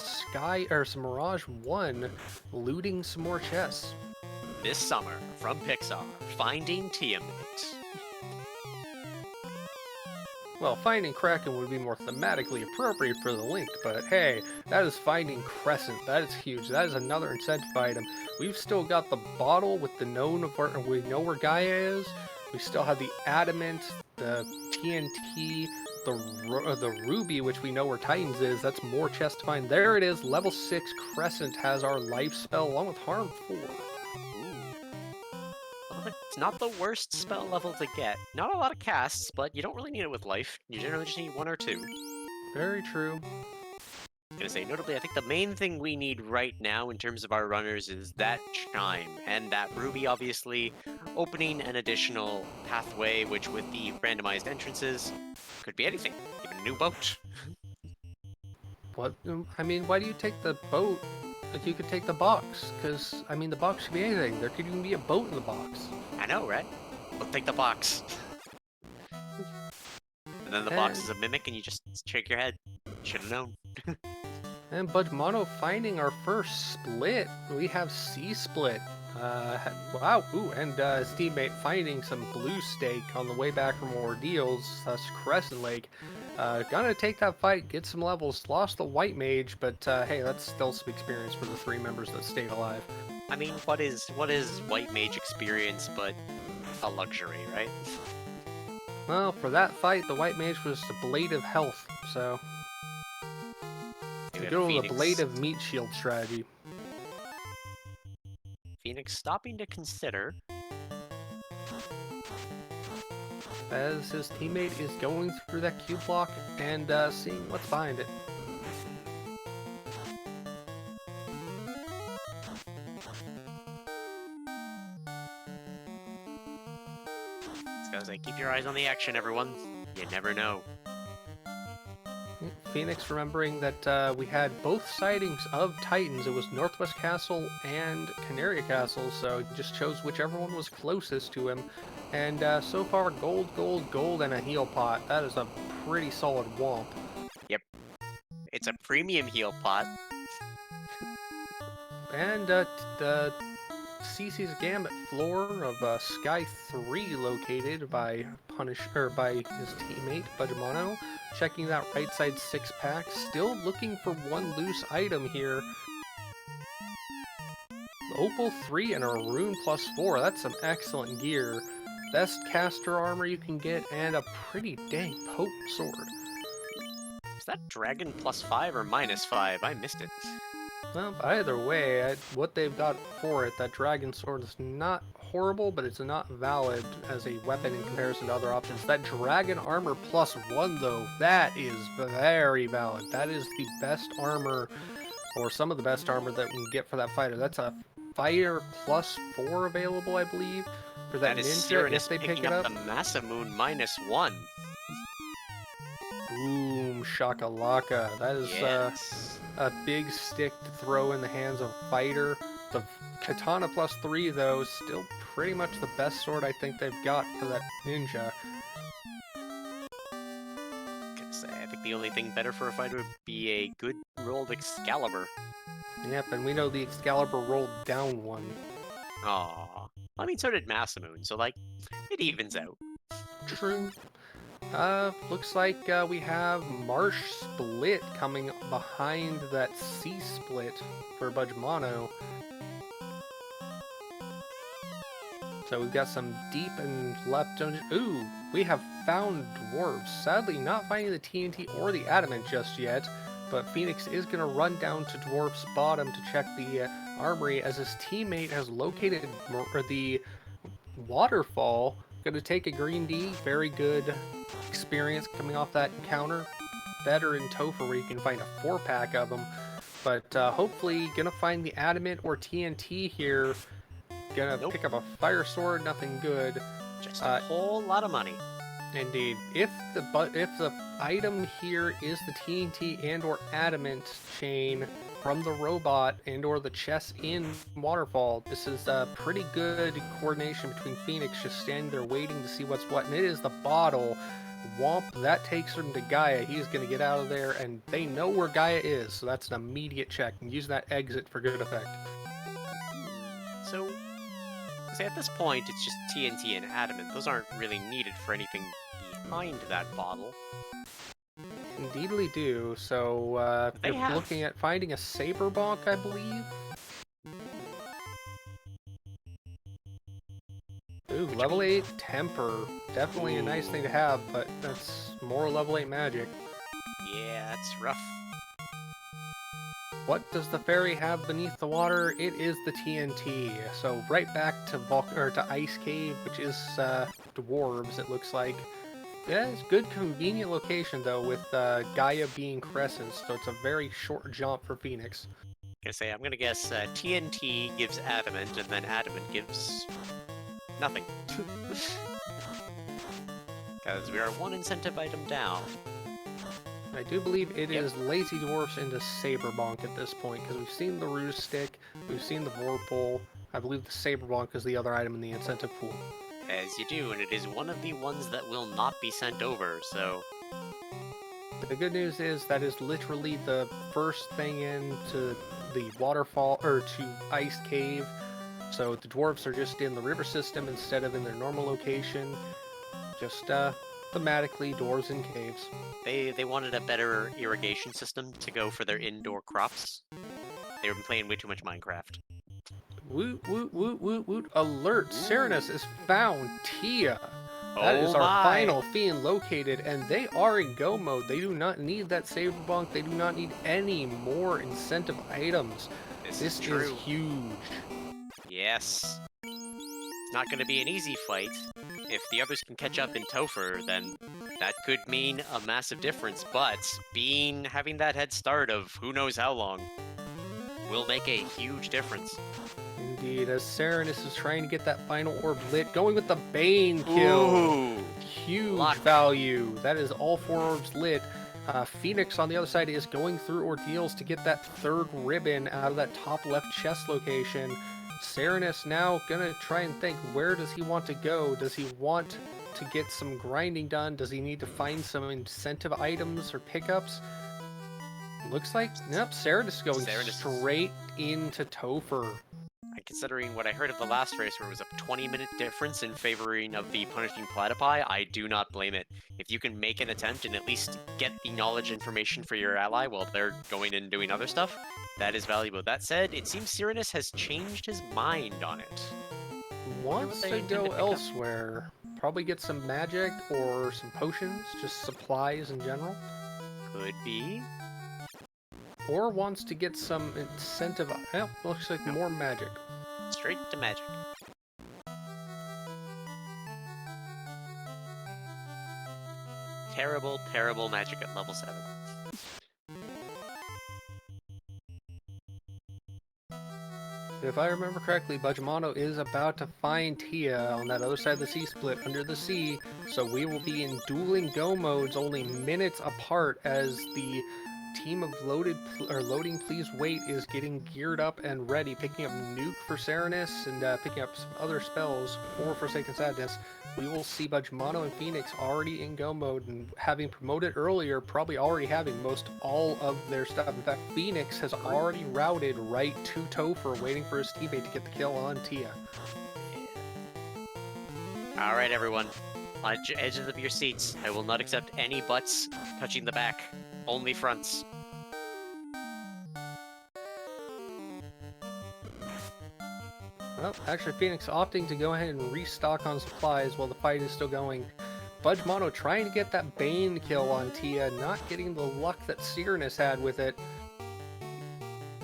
Mirage 1, looting some more chests. This summer, from Pixar, Finding Tiamat. Well, Finding Kraken would be more thematically appropriate for the link, but hey, that is Finding Crescent. That is huge. That is another incentive item. We've still got the bottle with the we know where Gaia is. We still have the Adamant, the TNT, the ruby, which we know where Titans is. That's more chests to find. There it is. Level 6 Crescent has our life spell along with Harm 4. Well, it's not the worst spell level to get. Not a lot of casts, but you don't really need it with life. You generally just need 1 or 2. Very true. I was gonna say, notably, I think the main thing we need right now in terms of our runners is that chime, and that ruby, obviously, opening an additional pathway, which with the randomized entrances, could be anything. Even a new boat. What? I mean, why do you take the boat? Like, you could take the box, because, I mean, the box could be anything. There could even be a boat in the box. I know, right? We'll take the box. And then the box is a mimic, and you just shake your head. Should have known. And Budmono finding our first split. We have C-split. Wow. Ooh, and his teammate finding some blue stake on the way back from Ordeals. That's Crescent Lake. Gonna take that fight, get some levels. Lost the white mage, but hey, that's still some experience for the 3 members that stayed alive. I mean, what is white mage experience but a luxury, right? Well, for that fight, the white mage was the blade of health, so go with the blade of meat shield strategy. Phoenix stopping to consider. As his teammate is going through that Q block and seeing what's behind it. So keep your eyes on the action, everyone. You never know. Phoenix remembering that we had both sightings of Titans. It was Northwest Castle and Canaria Castle, so he just chose whichever one was closest to him. And so far, gold, gold, gold, and a heal pot. That is a pretty solid womp. Yep. It's a premium heal pot. And the CC's Gambit floor of Sky 3 located by by his teammate, Budmono. Checking that right side 6-pack. Still looking for one loose item here. Opal 3 and a Rune +4. That's some excellent gear. Best caster armor you can get, and a pretty dang potent sword. Is that Dragon +5 or -5? I missed it. Well, either way, what they've got for it, that Dragon Sword is not horrible, but it's not valid as a weapon in comparison to other options. That Dragon Armor +1, though, that is very valid. That is the best armor, or some of the best armor that we can get for that fighter. That's a Fire +4 available, I believe, for that ninja if they pick it up. The Masamune -1. Boom, shakalaka. That is a big stick to throw in the hands of a fighter. The Katana +3, though, is still pretty much the best sword I think they've got for that ninja. I think the only thing better for a fighter would be a good rolled Excalibur. Yep, and we know the Excalibur rolled down one. Aww. I mean, so did Masamune, so, like, it evens out. True. Looks like we have Marsh Split coming behind that C Split for Budmono. So we've got some deep and left. Ooh, we have found dwarves. Sadly, not finding the TNT or the adamant just yet, but Phoenix is going to run down to Dwarf's bottom to check the armory as his teammate has located the waterfall. Going to take a green D. Very good experience coming off that encounter. Better in Topher where you can find a 4-pack of them. But hopefully going to find the adamant or TNT here. Gonna pick up a fire sword, nothing good. Just a whole lot of money. Indeed. If the item here is the TNT and or adamant chain from the robot and or the chest in Waterfall, this is a pretty good coordination between Phoenix just standing there waiting to see what's what. And it is the bottle. Womp, that takes him to Gaia. He's going to get out of there, and they know where Gaia is, so that's an immediate check. And use that exit for good effect. So, at this point, it's just TNT and adamant. Those aren't really needed for anything behind that bottle. Indeedly do. So, you're looking at finding a Saber Bonk, I believe? Ooh, level 8 Temper. Definitely a nice thing to have, but that's more level 8 magic. Yeah, it's rough. What does the fairy have beneath the water? It is the TNT. So right back to to Ice Cave, which is dwarves, it looks like. Yeah, it's a good, convenient location though, with Gaia being crescents, so it's a very short jump for Phoenix. I'm gonna guess TNT gives adamant, and then adamant gives nothing. Because we are one incentive item down. I do believe it is Lazy Dwarfs into Saberbonk at this point, because we've seen the Ruse Stick, we've seen the Vorpal. I believe the Saberbonk is the other item in the incentive pool. As you do, and it is one of the ones that will not be sent over, so... The good news is that is literally the first thing into the waterfall, or to Ice Cave. So the dwarves are just in the river system instead of in their normal location. Just thematically, dwarves in caves. They wanted a better irrigation system to go for their indoor crops. They were playing way too much Minecraft. Woot, woot, woot, woot, woot. Alert! Serenus has found Tia! That is our final fiend located, and they are in go mode. They do not need that Saberbonk. They do not need any more incentive items. This is huge. Yes. It's not going to be an easy fight. If the others can catch up in Topher, then that could mean a massive difference, but having that head start of who knows how long will make a huge difference. Indeed, as Serenus is trying to get that final orb lit, going with the Bane kill. Ooh, huge value. That is all 4 orbs lit. Phoenix on the other side is going through ordeals to get that 3rd ribbon out of that top left chest location. Serenus now gonna try and think, where does he want to go? Does he want to get some grinding done? Does he need to find some incentive items or pickups? Looks like, nope, Serenus is going straight into Topher. Considering what I heard of the last race, where it was a 20-minute difference in favoring of the punishing Platypi, I do not blame it. If you can make an attempt and at least get the knowledge information for your ally while they're going and doing other stuff, that is valuable. That said, it seems Serenus has changed his mind on it. Wants to go elsewhere. Probably get some magic or some potions, just supplies in general. Could be. Or wants to get some incentive. Well, looks like more magic. Straight to magic. Terrible, terrible magic at level 7. If I remember correctly, Budgemano is about to find Tia on that other side of the sea split under the sea, so we will be in dueling go modes only minutes apart as the team of loading please wait is getting geared up and ready, picking up Nuke for Serenus and picking up some other spells for Forsaken Sadness. We will see Budgemano and Phoenix already in go mode and having promoted earlier, probably already having most all of their stuff. In fact, Phoenix has already routed right to Topher, waiting for his teammate to get the kill on Tia. Alright everyone, on edges of your seats. I will not accept any butts touching the back. Only fronts. Well, actually, Phoenix opting to go ahead and restock on supplies while the fight is still going. Budgemano trying to get that Bane kill on Tia, not getting the luck that Serenus had with it.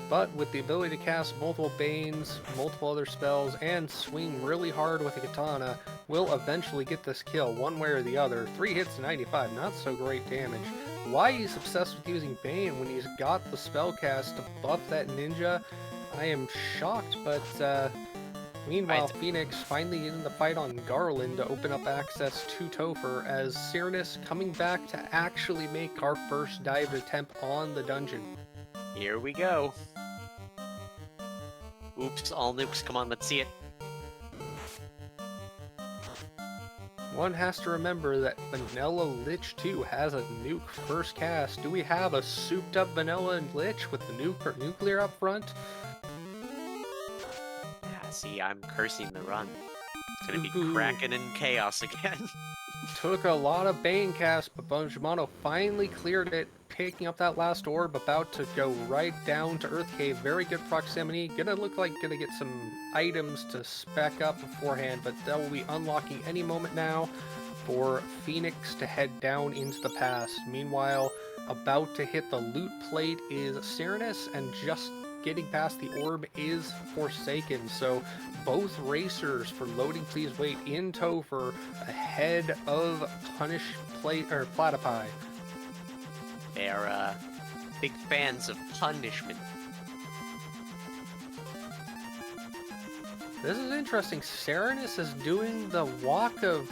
But with the ability to cast multiple Banes, multiple other spells, and swing really hard with a katana, will eventually get this kill, one way or the other. 3 hits to 95, not so great damage. Why he's obsessed with using Bane when he's got the spell cast to buff that ninja, I am shocked, but meanwhile, Phoenix finally getting the fight on Garland to open up access to Topher, as Serenus coming back to actually make our first dive attempt on the dungeon. Here we go. Oops, all nukes, come on, let's see it. One has to remember that Vanilla Lich 2 has a nuke first cast. Do we have a souped up Vanilla Lich with the nuke or nuclear up front? Yeah, see, I'm cursing the run. It's gonna be Kraken and Chaos again. Took a lot of Bane cast, but Budgemano finally cleared it, picking up that last orb, about to go right down to Earth Cave. Very good proximity. Gonna look like gonna get some items to spec up beforehand, but that will be unlocking any moment now. for Phoenix to head down into the past. Meanwhile, about to hit the loot plate is Serenus, and just getting past the orb is Forsaken. So both racers for Loading Please Wait in Topher ahead of Platypi. They are big fans of punishment. This is interesting. Serenus is doing the walk of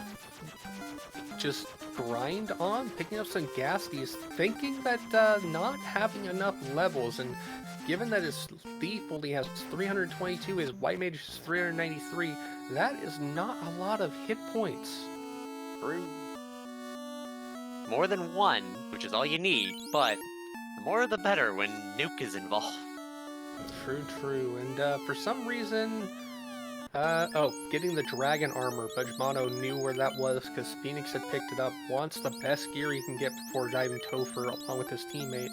just grind on, picking up some Gasties, thinking that not having enough levels, and given that his Thief only has 322, his White Mage is 393, that is not a lot of hit points. True. More than one, which is all you need, but the more the better when Nuke is involved. True. And for some reason... getting the dragon armor. Budgemano knew where that was because Phoenix had picked it up. Wants the best gear he can get before diving Topher along with his teammate.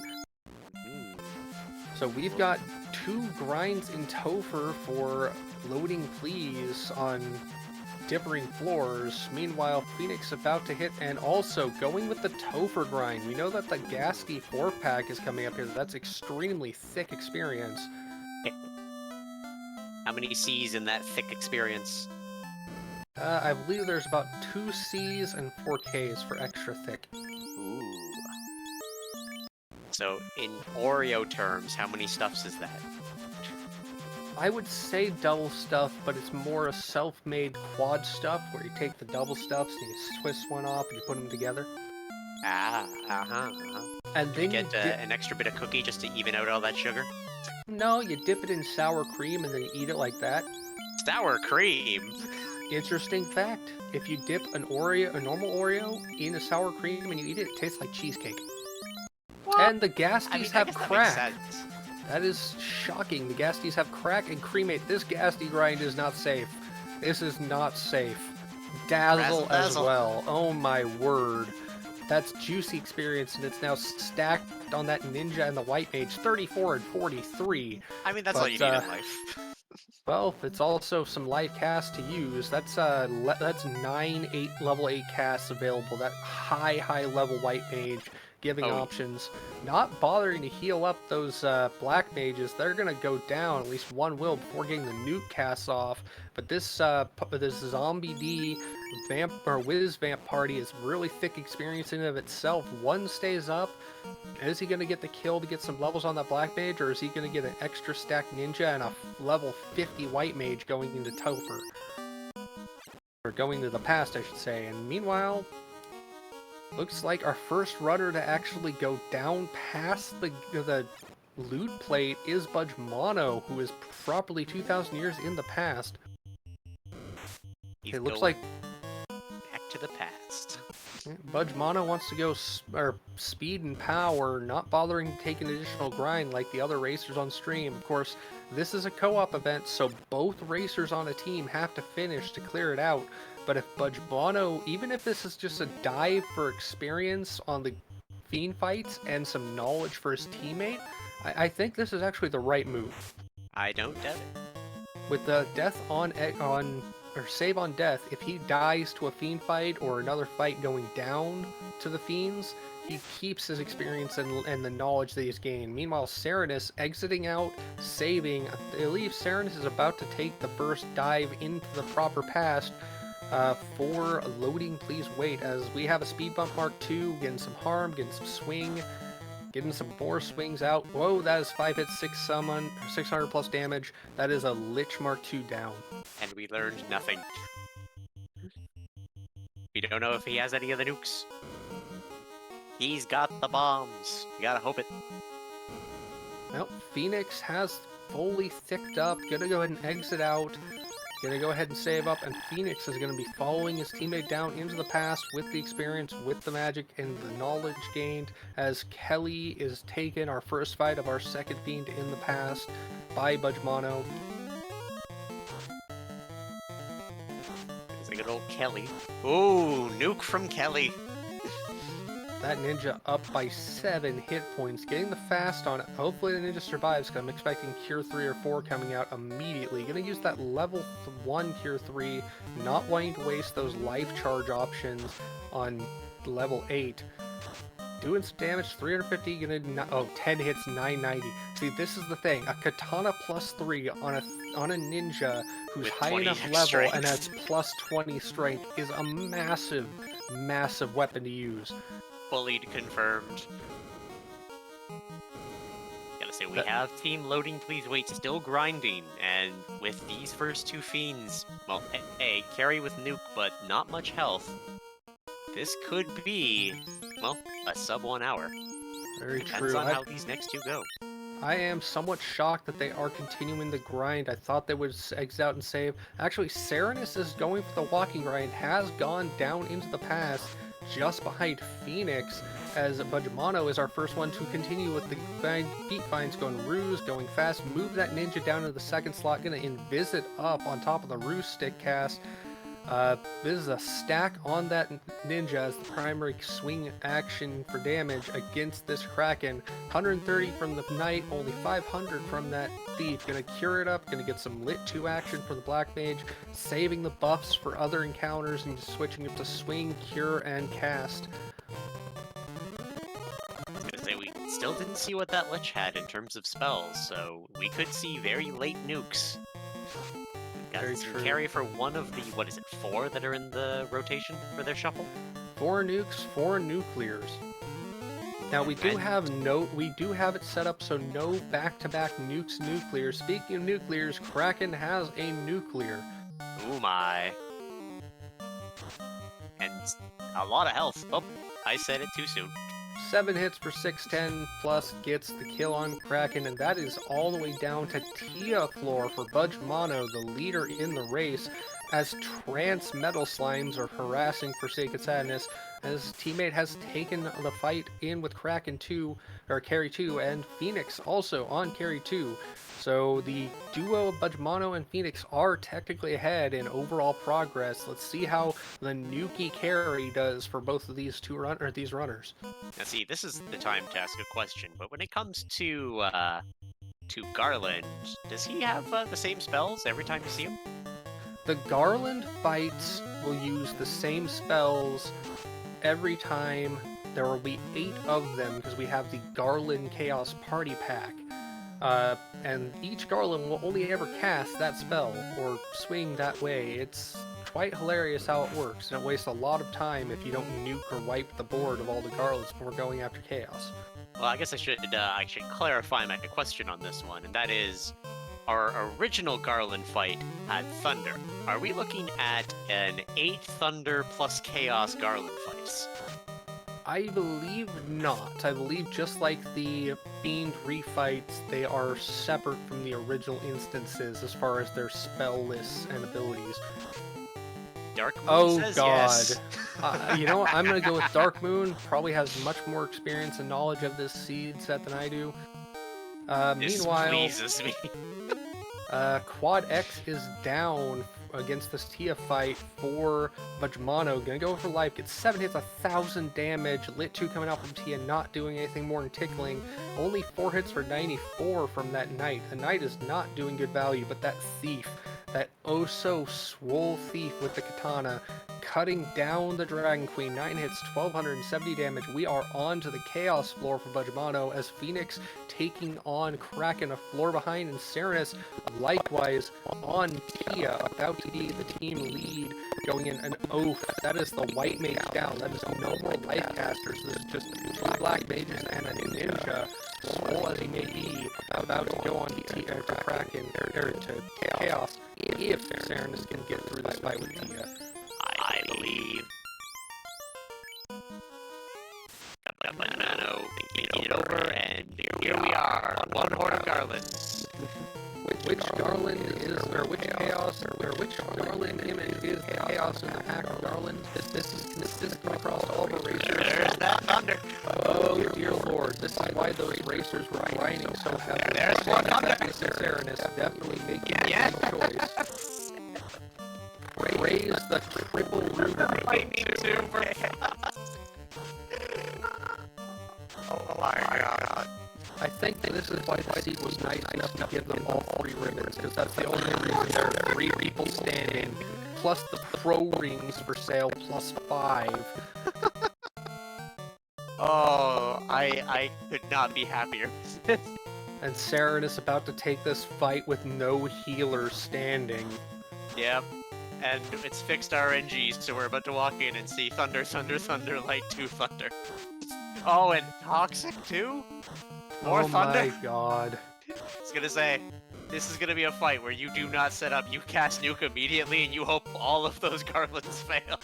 So we've got 2 grinds in Topher for Loading Please on differing floors. Meanwhile, Phoenix about to hit, and also going with the Topher grind. We know that the Gasty 4-pack is coming up here. That's extremely thick experience. How many C's in that thick experience? I believe there's about 2 C's and 4 K's for extra thick. Ooh. So, in Oreo terms, how many stuffs is that? I would say double stuff, but it's more a self-made quad stuff, where you take the double stuffs and you twist one off and you put them together. And then you get an extra bit of cookie just to even out all that sugar? No, you dip it in sour cream and then you eat it like that. Sour cream? Interesting fact. If you dip a normal Oreo in a sour cream and you eat it, it tastes like cheesecake. What? And the Gasties have crack. That is shocking. The Gasties have crack and cremate. This Gasty grind is not safe. This is not safe. Dazzle as well. Oh my word. That's juicy experience, and it's now stacked on that Ninja and the White Mage, 34 and 43. I mean, that's all you need in life. Well, it's also some light casts to use. That's 9 level 8 casts available. That high level White Mage, giving options. Not bothering to heal up those Black Mages. They're going to go down, at least one will, before getting the nuke casts off. But this Zombie D Vamp or Wiz Vamp party is really thick experience in and of itself. One stays up. Is he going to get the kill to get some levels on that Black Mage, or is he going to get an extra stack Ninja and a level 50 White Mage going into Topher? Or going to the past, I should say. And meanwhile, looks like our first runner to actually go down past the loot plate is Budgemano, who is properly 2,000 years in the past. It looks like back to the past. Budgemano wants to go speed and power, not bothering to take an additional grind like the other racers on stream. Of course, this is a co-op event, so both racers on a team have to finish to clear it out. But if Budgemano, even if this is just a dive for experience on the Fiend fights and some knowledge for his teammate, I think this is actually the right move. I don't doubt it. With the death or save on death, if he dies to a Fiend fight or another fight going down to the Fiends, he keeps his experience and the knowledge that he's gained. Meanwhile, Serenus exiting out, saving. I believe Serenus is about to take the first dive into the proper past for Loading Please Wait, as we have a speed bump Mark II, getting some harm, getting some swing, getting some more swings out. Whoa, that is 5 hits, 600 plus damage. That is a Lich Mark II down. And we learned nothing. We don't know if he has any of the nukes. He's got the bombs. You gotta hope it. Well, Phoenix has fully thicked up. Gonna go ahead and exit out. Gonna go ahead and save up, and Phoenix is gonna be following his teammate down into the past with the experience, with the magic, and the knowledge gained, as Kelly is taken our first fight of our second Fiend in the past by Budgemano. It's a good old Kelly. Ooh, nuke from Kelly. That ninja up by 7 hit points, getting the fast on it. Hopefully the ninja survives, because I'm expecting Cure 3 or 4 coming out immediately. Gonna use that level 1 Cure 3, not wanting to waste those life charge options on level 8. Doing some damage, 350, gonna 10 hits, 990. See, this is the thing. A katana plus 3 on a ninja who's With high 20 enough level strength. and has plus 20 strength is a massive, massive weapon to use. Bullied confirmed. Gotta say, we have team loading, please wait, still grinding, and with these first two fiends, well, A, carry with nuke, but not much health. This could be, well, a sub 1 hour. Very Depends true. on how these next two go. I am somewhat shocked that they are continuing the grind. I thought they would exit out and save. Actually, Serenus is going for the walking grind, has gone down into the pass just behind Phoenix, as Budgemano is our first one to continue with the beat finds, going ruse, going fast, move that ninja down to the second slot, gonna invis up on top of the ruse stick cast. This is a stack on that ninja as the primary swing action for damage against this Kraken. 130 from the Knight, only 500 from that Thief. Gonna cure it up, gonna get some Lit 2 action for the Black Mage, saving the buffs for other encounters and just switching it to swing, cure, and cast. I was gonna say, we still didn't see what that Lich had in terms of spells, so we could see very late nukes. Very true. Carry for one of the, 4 that are in the rotation for their shuffle? 4 nukes, 4 nuclears. Now we do have it set up so no back-to-back nukes nuclear. Speaking of nuclears, Kraken has a nuclear. Ooh my. And a lot of health. Oh, I said it too soon. 7 hits for 610 plus gets the kill on Kraken, and that is all the way down to Tia floor for Budgemano, the leader in the race, as Trance Metal Slimes are harassing Forsaken Sadness, as his teammate has taken the fight in with Kraken 2, or Carry 2, and Phoenix also on Carry 2. So the duo of Budgemano and Phoenix are technically ahead in overall progress. Let's see how the Nuki carry does for both of these these runners. Now see, this is the time to ask a question, but when it comes to Garland, does he have the same spells every time you see him? The Garland fights will use the same spells every time. There will be 8 of them because we have the Garland Chaos Party Pack. And each Garland will only ever cast that spell or swing that way. It's quite hilarious how it works, and it wastes a lot of time if you don't nuke or wipe the board of all the Garlands before going after Chaos. Well, I guess I should clarify my question on this one, and that is, our original Garland fight had Thunder. Are we looking at an 8 Thunder plus Chaos Garland fights? I believe not. I believe just like the Fiend refights, they are separate from the original instances as far as their spell lists and abilities. Dark Moon says yes. You know what? I'm going to go with Dark Moon. Probably has much more experience and knowledge of this seed set than I do. Meanwhile, pleases me. Quad X is down against this Tia fight for Budgemano. Gonna go for life, gets 7 hits, 1,000 damage. Lit 2 coming out from Tia, not doing anything more than tickling. Only 4 hits for 94 from that Knight. The Knight is not doing good value, but that Thief, that oh-so-swole Thief with the katana, cutting down the Dragon Queen. 9 hits, 1,270 damage. We are on to the Chaos floor for Budgemano, as Phoenix taking on Kraken a floor behind, and Serenus likewise on Tia, about to be the team lead, going in an oath. That is the white mage down. That is no more life casters. This is just 2 black mages and a ninja, small as he may be, about to go on to Kraken, or to Chaos, if Serenus can get through this fight with Tia. I believe. Budgemano thinking it over, and here we are, one horde of Garlands. Which Garland is, or which Chaos, or which Garland image is the Chaos in the pack of Garland? This is consistent across all the racers. There's that Thunder. Oh dear lord, this is why those racers were grinding so heavily. There's one Thunder. Serenus definitely making the choice. Raise the triple root. Lightning 2 for my god. I think that this is why the seat was nice enough to give them all 3 ribbons, because that's the only reason there are 3 people standing, plus the pro rings for sale, plus 5. Oh, I could not be happier. And Saren is about to take this fight with no healers standing. Yep. And it's fixed RNG, so we're about to walk in and see Thunder, Thunder, Thunder, Light 2 Thunder. Oh, and Toxic too? More Thunder? Oh my god. I was gonna say, this is gonna be a fight where you do not set up, you cast Nuke immediately, and you hope all of those garlands fail.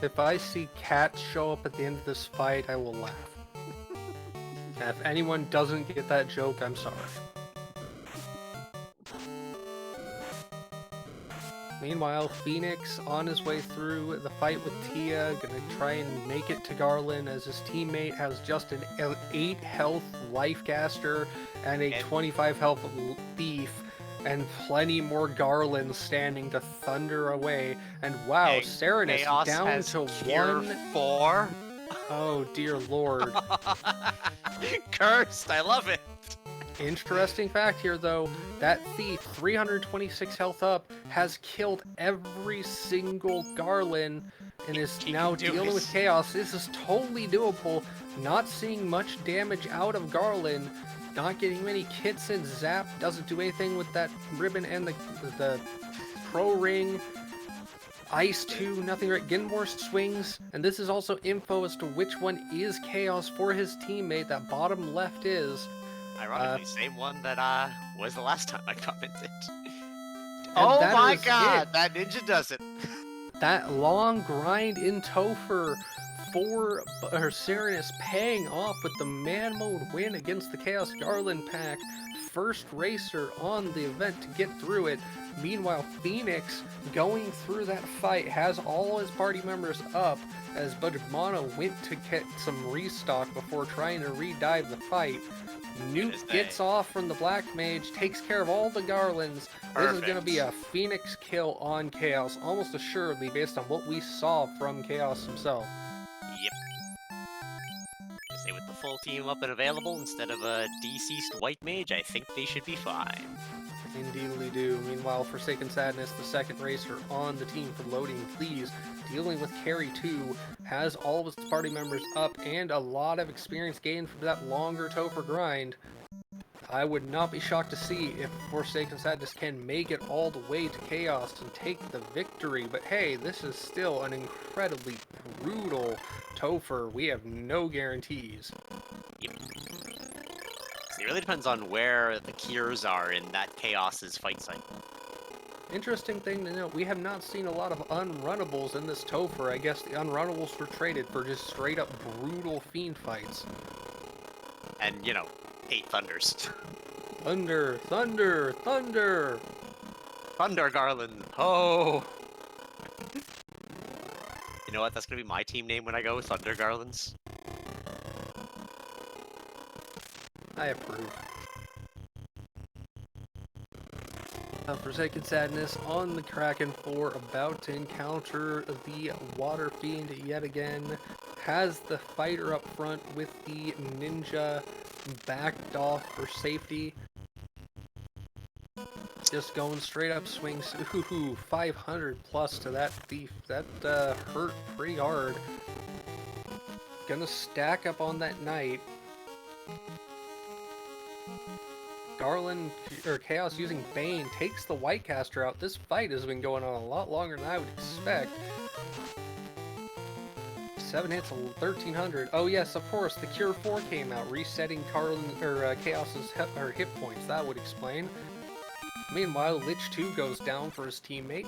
If I see cats show up at the end of this fight, I will laugh. And if anyone doesn't get that joke, I'm sorry. Meanwhile, Phoenix on his way through the fight with Tia, gonna try and make it to Garland as his teammate has just an 8 health Life Caster and a 25 health Thief, and plenty more Garlands standing to thunder away. And wow, Saren is down to 1. 4. Oh dear lord. Cursed, I love it. Interesting fact here though, that Thief, 326 health up, has killed every single Garland and is now dealing with Chaos. This is totally doable. Not seeing much damage out of Garland, not getting many kits in. Zap doesn't do anything with that ribbon and the pro ring. Ice 2, nothing right. Getting more swings, and this is also info as to which one is Chaos for his teammate. That bottom left is. Ironically, same one that was the last time I commented. Oh my god, that ninja does it. That long grind in Topher for Saren is paying off with the man mode win against the Chaos Garland pack. First racer on the event to get through it. Meanwhile, Phoenix, going through that fight, has all his party members up as Budgemana went to get some restock before trying to re-dive the fight. Nuke gets off from the Black Mage, takes care of all the Garlands. This is going to be a Phoenix kill on Chaos, almost assuredly based on what we saw from Chaos himself. Yep. Say with the full team up and available instead of a deceased White Mage, I think they should be fine. Indeedly do. Meanwhile, Forsaken Sadness, the second racer on the team for Loading Please, dealing with Carry 2, has all of his party members up and a lot of experience gained from that longer Topher grind. I would not be shocked to see if Forsaken Sadness can make it all the way to Chaos and take the victory, but hey, this is still an incredibly brutal Topher. We have no guarantees. Yep. It really depends on where the cures are in that Chaos's fight cycle. Interesting thing to note, we have not seen a lot of unrunnables in this Topher. I guess the unrunnables were traded for just straight up brutal fiend fights. And, you know, 8 Thunders. Thunder, thunder, thunder! Thunder Garland, oh! You know what, that's gonna be my team name when I go, Thunder Garlands. I approve. Forsaken Sadness on the Kraken 4, about to encounter the Water Fiend yet again. Has the fighter up front with the ninja backed off for safety. Just going straight up swings. Ooh, 500 plus to that thief. That hurt pretty hard. Gonna stack up on that knight. Garland, or Chaos using Bane, takes the White Caster out. This fight has been going on a lot longer than I would expect. 7 hits, 1300. Oh yes, of course, the Cure 4 came out, resetting Chaos's hit points. That would explain. Meanwhile, Lich 2 goes down for his teammate.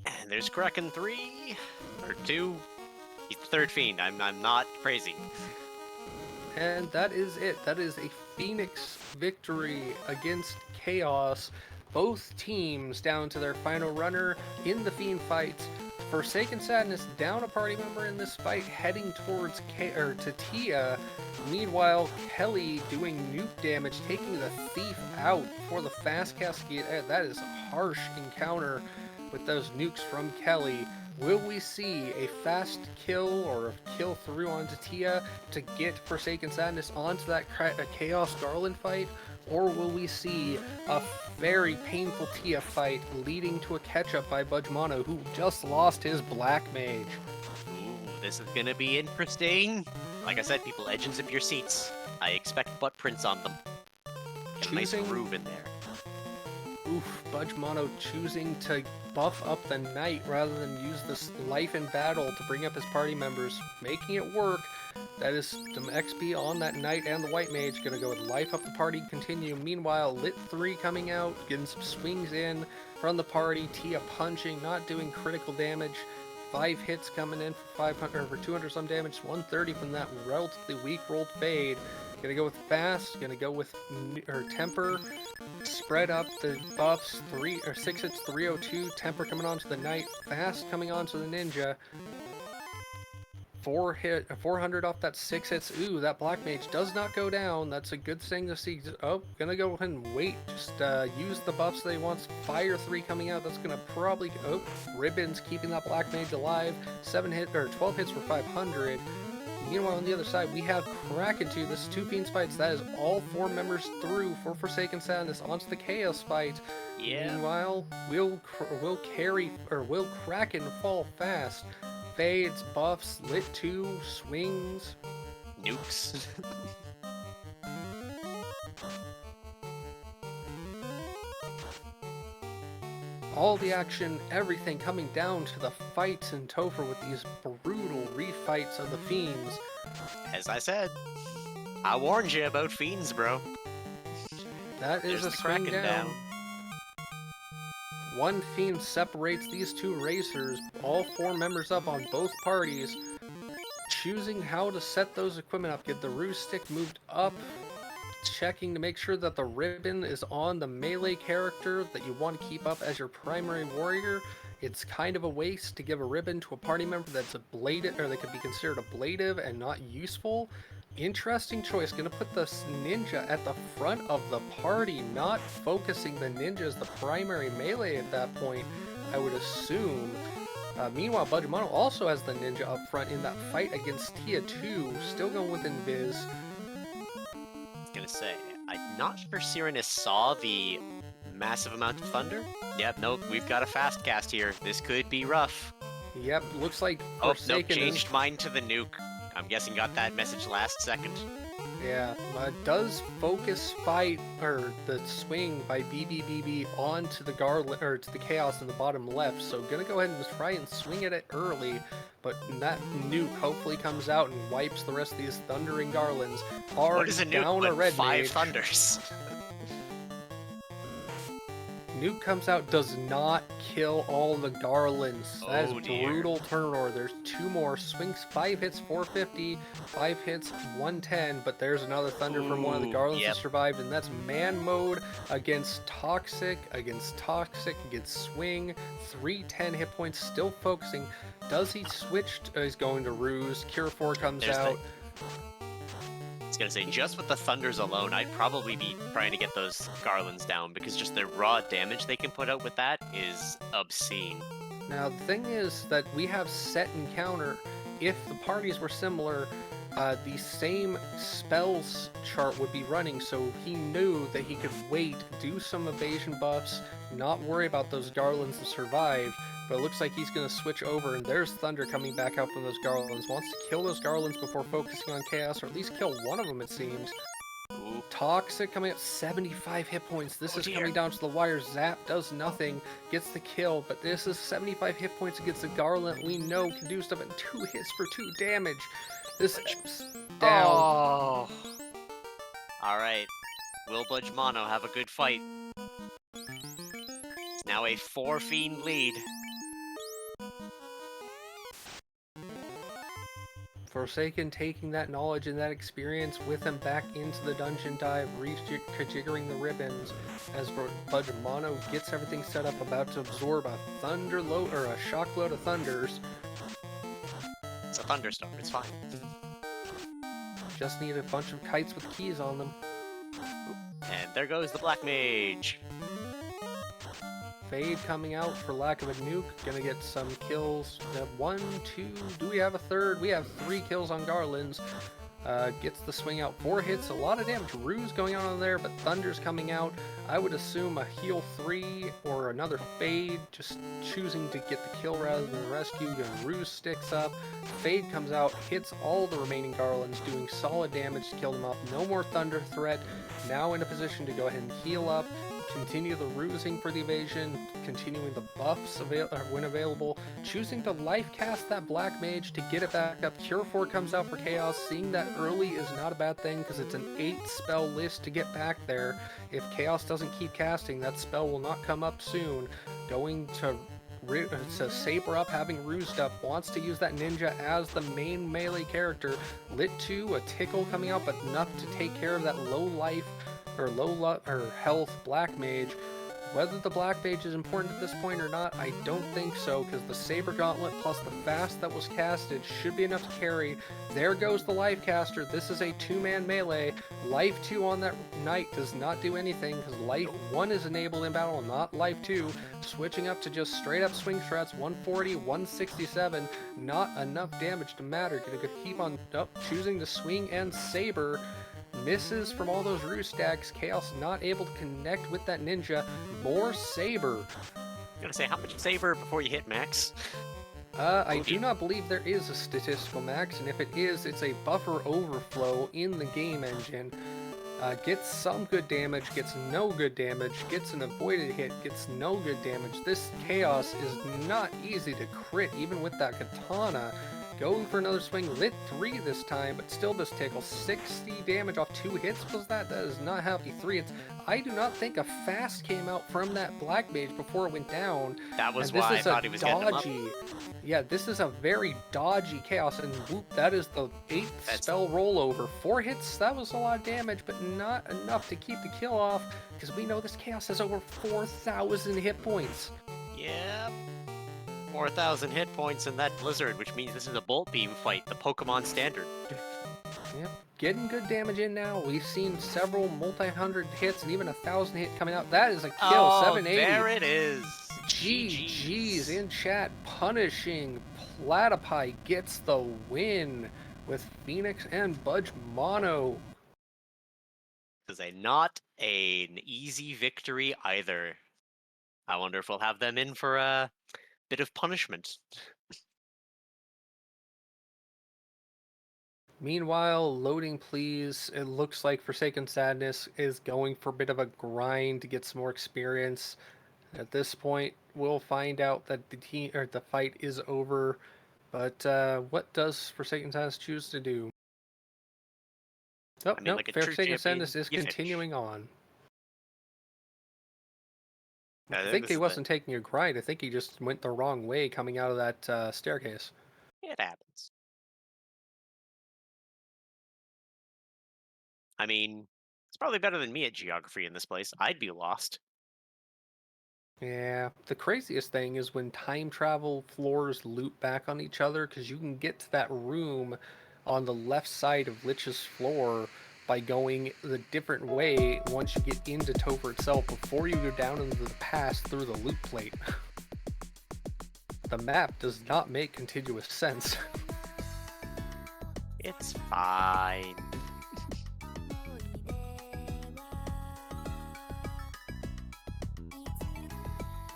And there's Kraken 3, or 2. He's the third fiend. I'm not crazy. And that is it. That is a Phoenix victory against Chaos. Both teams down to their final runner in the fiend fights. Forsaken Sadness down a party member in this fight, heading towards to Tia. Meanwhile, Kelly doing nuke damage, taking the thief out for the fast cascade. That is a harsh encounter. with those nukes from Kelly. Will we see a fast kill or a kill through onto Tia to get Forsaken Sadness onto that Chaos Garland fight? Or will we see a very painful Tia fight leading to a catch-up by Budgemono, who just lost his Black Mage? Ooh, this is gonna be interesting. Like I said, people, edge and zip your seats. I expect butt prints on them. Get a nice groove in there. Oof, Budgemono choosing to buff up the Knight rather than use this life in battle to bring up his party members, making it work. That is some XP on that Knight and the White Mage. Gonna go with life up the party, continue. Meanwhile, Lit 3 coming out, getting some swings in from the party. Tia punching, not doing critical damage. 5 hits coming in for 500 or for 200 some damage, 130 from that relatively weak rolled Fade. Gonna go with Fast, gonna go with Temper. Spread up the buffs, 6 hits, 302. Temper coming onto the Knight, Fast coming onto the Ninja. 400 off that 6 hits. Ooh, that Black Mage does not go down. That's a good thing to see. Oh, gonna go ahead and wait. Just use the buffs that he wants. Fire 3 coming out. That's gonna probably... Oh, Ribbons keeping that Black Mage alive. 12 hits for 500. Meanwhile, on the other side, we have Kraken 2. This is 2 Fiends fights. That is all 4 members through for Forsaken Sadness onto the Chaos fight. Yeah. Meanwhile, will Kraken fall fast? Fades, buffs, Lit 2, swings. Nukes. All the action, everything coming down to the fights in Topher with these brutal refights of the Fiends. As I said, I warned you about Fiends, bro. That is a swing down. One Fiend separates these 2 racers, all 4 members up on both parties, choosing how to set those equipment up. Get the Ruse Stick moved up, checking to make sure that the ribbon is on the melee character that you want to keep up as your primary warrior. It's kind of a waste to give a ribbon to a party member that's ablative, or that could be considered ablative and not useful. Interesting choice. Gonna put the ninja at the front of the party, not focusing the ninja as the primary melee at that point, I would assume. Meanwhile, Budgemono also has the ninja up front in that fight against Tia 2, still going with Invis. Gonna say, I'm not sure Cyrenus saw the massive amount of thunder. Yep, nope, we've got a fast cast here. This could be rough. Yep, looks like Forsaken nope, changed mine to the nuke. I'm guessing got that message last second. Yeah, does focus fight, or the swing by BBBB onto the Garland, or to the Chaos in the bottom left, so gonna go ahead and try and swing at it early, but that nuke hopefully comes out and wipes the rest of these Thundering Garlands. What is a nuke down a red 5 mage. thunders? Nuke comes out, does not kill all the Garlands. That is dear. brutal turnover. There's 2 more. Swings 5 hits, 450. 5 hits, 110. But there's another Thunder from one of the Garlands that survived. And that's Man Mode against Toxic, against Swing. 310 hit points, still focusing. Does he switch? He's going to Ruse. Cure 4 comes out. I was gonna say, just with the Thunders alone, I'd probably be trying to get those Garlands down, because just the raw damage they can put out with that is obscene. Now, the thing is that we have set and counter. If the parties were similar, the same spells chart would be running, so he knew that he could wait, do some evasion buffs, not worry about those Garlands that survived. But it looks like he's going to switch over, and there's Thunder coming back out from those Garlands. Wants to kill those Garlands before focusing on Chaos, or at least kill one of them, it seems. Ooh. Toxic coming up, 75 hit points. This is coming down to the wire. Zap does nothing, gets the kill, but this is 75 hit points against the Garland we know can do stuff, and 2 hits for 2 damage. This is down. Oh. Alright. Will Budgemono have a good fight? It's now a 4 Fiend lead. Forsaken taking that knowledge and that experience with him back into the dungeon dive, rejiggering the ribbons as Budgemono gets everything set up, about to absorb a thunder load, or a shock load of thunders. It's a thunderstorm, it's fine. Just need a bunch of kites with keys on them. And there goes the Black Mage. Fade coming out for lack of a nuke. Gonna get some kills. 1, 2. Do we have a third? We have 3 kills on Garlands. Gets the swing out, 4 hits, a lot of damage. Ruse going on there, but Thunder's coming out. I would assume a heal 3 or another Fade, just choosing to get the kill rather than the rescue. Then Ruse sticks up, Fade comes out, hits all the remaining Garlands, doing solid damage to kill them off. No more Thunder threat, now in a position to go ahead and heal up. Continue the rusing for the evasion, continuing the buffs when available, choosing to life cast that Black Mage to get it back up. Cure 4 comes out for Chaos. Seeing that early is not a bad thing because it's an 8 spell list to get back there. If Chaos doesn't keep casting, that spell will not come up soon. Going to Saber up, having Rused up, wants to use that Ninja as the main melee character. Lit 2, a Tickle coming out, but enough to take care of that low life or health Black Mage. Whether the Black Mage is important at this point or not, I don't think so, because the Saber Gauntlet plus the Fast that was casted should be enough to carry. There goes the Life Caster. This is a 2-man melee. Life 2 on that Knight does not do anything, because Life 1 is enabled in battle, not Life 2. Switching up to just straight up swing strats, 140, 167, not enough damage to matter. Gonna keep on choosing to swing and Saber. Misses from all those Ruse stacks. Chaos not able to connect with that Ninja. More Saber. I'm gonna say, how much Saber before you hit max? I do not believe there is a statistical max, and if it is, it's a buffer overflow in the game engine. Gets some good damage, gets no good damage, gets an avoided hit, gets no good damage. This Chaos is not easy to crit, even with that Katana. Going for another swing, lit 3 this time, but still does tickle. 60 damage off 2 hits was that? That is not healthy. 3 hits. I do not think a fast came out from that Black Mage before it went down. That was why I thought he was getting him up. Yeah, this is a very dodgy Chaos, and whoop, that is the 8th spell rollover. 4 hits, that was a lot of damage, but not enough to keep the kill off, because we know this Chaos has over 4,000 hit points. Yep. 4,000 hit points in that Blizzard, which means this is a Bolt Beam fight, the Pokemon standard. Yep, getting good damage in now. We've seen several multi-hundred hits and even 1,000 hit coming out. That is a kill, oh, 780. There it is. GG's in chat, punishing. Platypi gets the win with Phoenix and Budge Mono. This is not an easy victory either. I wonder if we'll have them in for a bit of punishment. Meanwhile, loading please. It looks like Forsaken Sadness is going for a bit of a grind to get some more experience. At this point, we'll find out that the fight is over. But what does Forsaken Sadness choose to do? Oh, no, like Forsaken Sadness is continuing on. I think he wasn't taking a grind. I think he just went the wrong way coming out of that staircase. It happens. I mean, it's probably better than me at geography in this place. I'd be lost. Yeah, the craziest thing is when time travel floors loop back on each other, because you can get to that room on the left side of Lich's floor by going the different way once you get into Topher itself before you go down into the past through the loop plate. The map does not make contiguous sense. It's fine.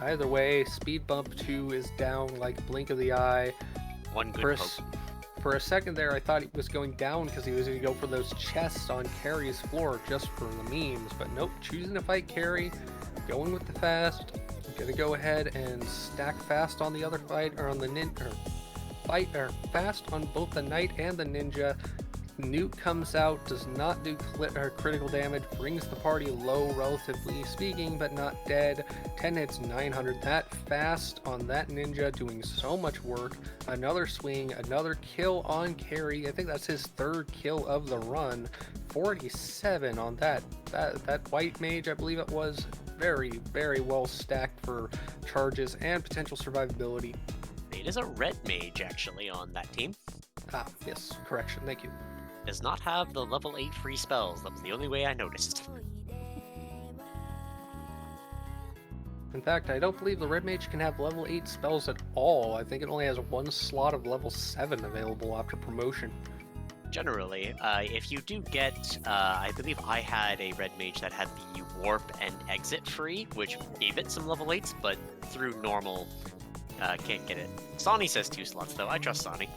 Either way, Speed Bump 2 is down like blink of the eye. One good poke. For a second there, I thought he was going down because he was going to go for those chests on Carrie's floor just for the memes, but nope, choosing to fight Carrie, going with the fast. Gonna go ahead and stack fast on the other fight, or on the fast on both the Knight and the Ninja. Nuke comes out, does not do critical damage, brings the party low relatively speaking, but not dead. 10 hits, 900. That fast on that Ninja doing so much work. Another swing, another kill on Carry. I think that's his 3rd kill of the run. 47 on that White Mage, I believe it was. Very, very well stacked for charges and potential survivability. It is a Red Mage, actually, on that team. Ah, yes, correction, thank you. Does not have the level 8 free spells. That was the only way I noticed. In fact, I don't believe the Red Mage can have level 8 spells at all. I think it only has one slot of level 7 available after promotion. Generally, if you do get, I believe I had a Red Mage that had the Warp and Exit free, which gave it some level 8s, but through normal, can't get it. Sonny says 2 slots, though. I trust Sonny.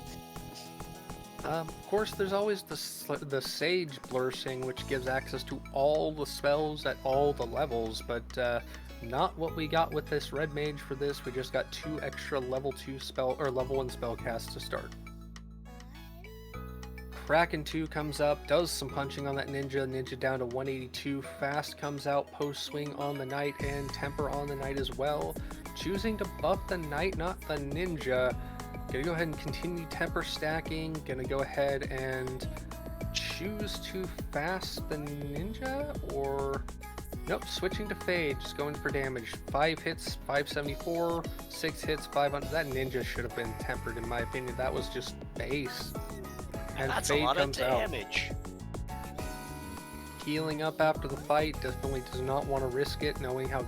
Of course, there's always the Sage Blursing, which gives access to all the spells at all the levels, but not what we got with this Red Mage for this. We just got 2 extra level 2 spell or level 1 spell casts to start. Kraken 2 comes up, does some punching on that Ninja. Ninja down to 182. Fast comes out, post swing on the Knight, and Temper on the Knight as well. Choosing to buff the Knight, not the Ninja. Gonna go ahead and continue Temper stacking. Gonna go ahead and choose to fast the Ninja, or nope, switching to Fade, just going for damage. 5 hits, 574, 6 hits, 500. That Ninja should have been tempered in my opinion. That was just base. And that's Fade a lot of comes damage. Healing up after the fight, definitely does not want to risk it, knowing how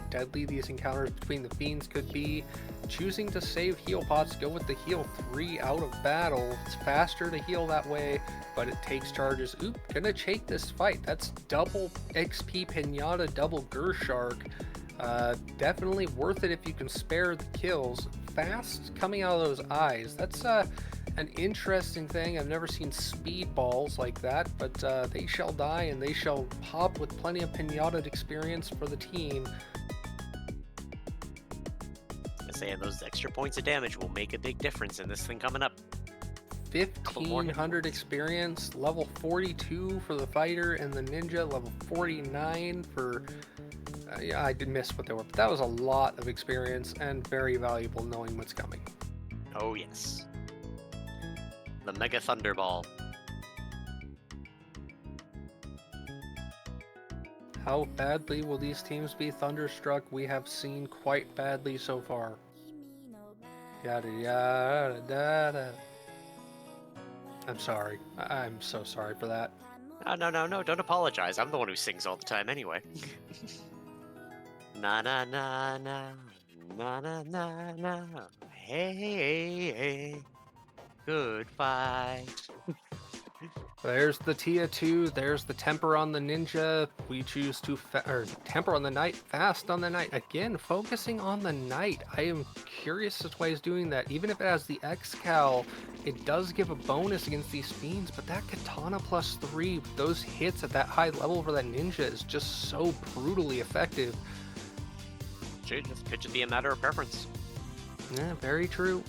deadly these encounters between the fiends could be. Choosing to save heal pots, go with the heal 3 out of battle. It's faster to heal that way, but it takes charges. Oop, gonna take this fight. That's double XP Pinata, double Gershark. Definitely worth it if you can spare the kills. Fast coming out of those eyes. That's an interesting thing. I've never seen speed balls like that, but they shall die and they shall pop with plenty of pinata experience for the team. I'm saying those extra points of damage will make a big difference in this thing coming up. 1500 experience, level 42 for the fighter, and the ninja level 49 for yeah, I did miss what they were, but that was a lot of experience and very valuable knowing what's coming. Oh yes. The Mega Thunderball. How badly will these teams be thunderstruck? We have seen quite badly so far. Yada yada yada. I'm sorry. I'm so sorry for that. No, don't apologize. I'm the one who sings all the time anyway. Na na na na na na na na. Hey, hey, hey. Good fight. There's the Tia 2, there's the Temper on the Ninja. We choose to Temper on the Knight, Fast on the Knight. Again, focusing on the Knight. I am curious as to why he's doing that. Even if it has the X-Cal, it does give a bonus against these fiends, but that Katana plus 3, those hits at that high level for that Ninja is just so brutally effective. It could just be a matter of preference. Yeah, very true.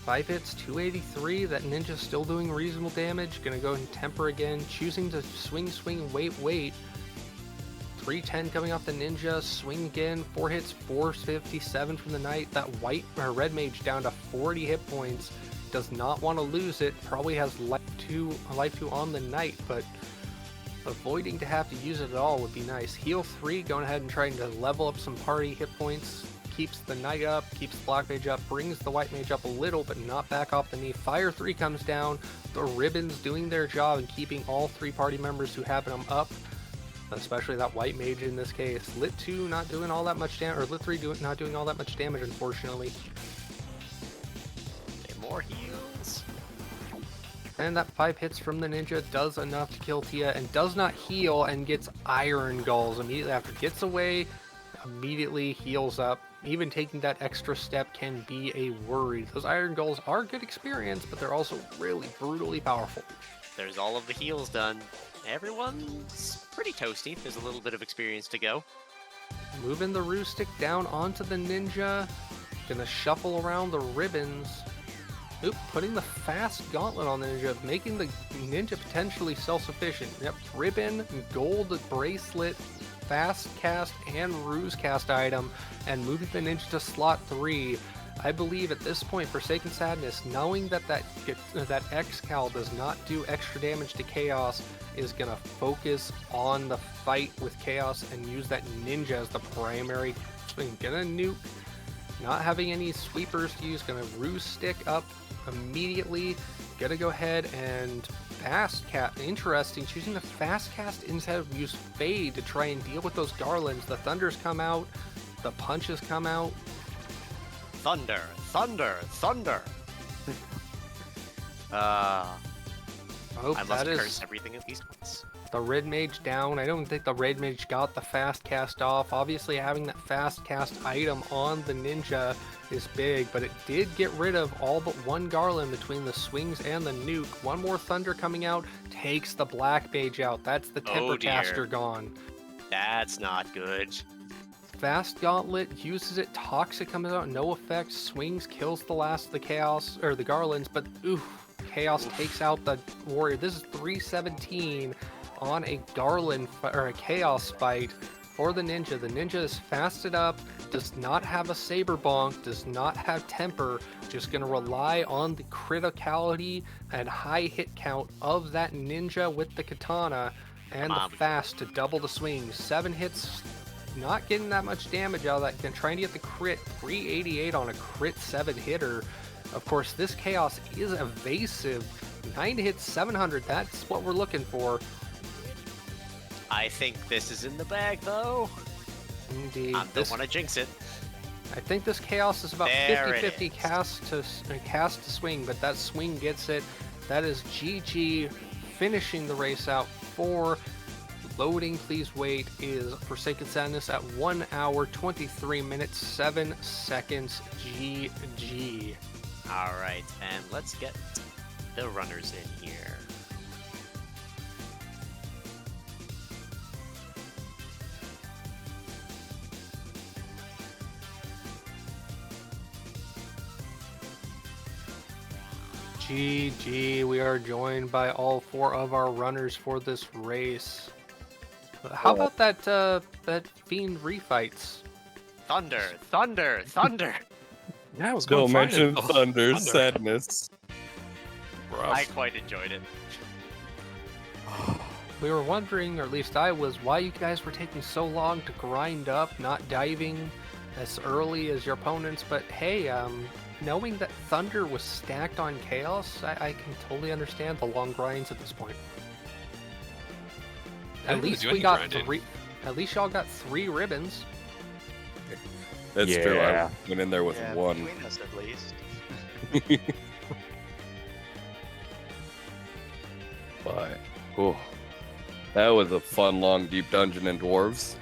5 hits, 283. That Ninja's still doing reasonable damage. Gonna go and Temper again. Choosing to swing, wait. 310 coming off the Ninja. Swing again. 4 hits, 457 from the Knight. That Red Mage down to 40 hit points. Does not want to lose it. Probably has life 2 on the Knight, but avoiding to have to use it at all would be nice. Heal 3, going ahead and trying to level up some party hit points. Keeps the Knight up, keeps the Black Mage up, brings the White Mage up a little, but not back off the knee. Fire 3 comes down, the Ribbons doing their job and keeping all 3 party members who have them up, especially that White Mage in this case. Lit 2 not doing all that much damage, or Lit 3 not doing all that much damage, unfortunately. More heals. And that 5 hits from the Ninja does enough to kill Tia, and does not heal, and gets Iron Gulls immediately after. Gets away, immediately heals up. Even taking that extra step can be a worry. Those Iron Gulls are good experience, but they're also really brutally powerful. There's all of the heals done. Everyone's pretty toasty. There's a little bit of experience to go. Moving the Roo Stick down onto the Ninja. Gonna shuffle around the Ribbons. Oop, putting the Fast Gauntlet on the Ninja, making the Ninja potentially self-sufficient. Yep, Ribbon, Gold Bracelet, Fast Cast, and Ruse Cast item, and moving the Ninja to slot 3. I believe at this point, Forsaken Sadness, knowing that X-Cal does not do extra damage to Chaos, is going to focus on the fight with Chaos and use that Ninja as the primary. Gonna nuke. Not having any sweepers to use, gonna Ruse Stick up immediately. Gonna go ahead and fast cast. Interesting, choosing the fast cast instead of use Fade to try and deal with those Garlands. The Thunders come out, the Punches come out. Thunder, thunder, thunder. I must curse everything at these points. The Red Mage down. I don't think the Red Mage got the fast cast off. Obviously, having that fast cast item on the Ninja is big, but it did get rid of all but one Garland between the swings and the nuke. One more Thunder coming out takes the Black Mage out. That's the Temper Caster gone. That's not good. Fast Gauntlet uses it. Toxic comes out, no effect. Swings, kills the last of the Chaos or the Garlands, but Chaos takes out the Warrior. This is 317 on a Garland or a Chaos fight for the Ninja. The Ninja is fasted up, does not have a Saber Bonk, does not have Temper, just going to rely on the criticality and high hit count of that Ninja with the Katana and the fast to double the swings. 7 hits, not getting that much damage out of that. Trying to get the crit, 388 on a crit 7 hitter. Of course, this Chaos is evasive. 9 hits, 700, that's what we're looking for. I think this is in the bag, though. Indeed. I don't want to jinx it. I think this Chaos is about 50-50 cast to swing, but that swing gets it. That is GG finishing the race out for loading. Please wait is Forsaken Sadness at 1 hour, 23 minutes, 7 seconds. GG. All right, and let's get the runners in here. GG, we are joined by all 4 of our runners for this race. How about that Fiend refights? Thunder, thunder, thunder. Yeah, I was Still going mention Thunder, Sadness. Rough. I quite enjoyed it. We were wondering, or at least I was, why you guys were taking so long to grind up, not diving as early as your opponents, but hey, knowing that Thunder was stacked on Chaos, I can totally understand the long grinds at this point. At least we got three. At least y'all got 3 ribbons. That's true. I went in there with one. Between us, at least. But, that was a fun, long, deep dungeon in Dwarves.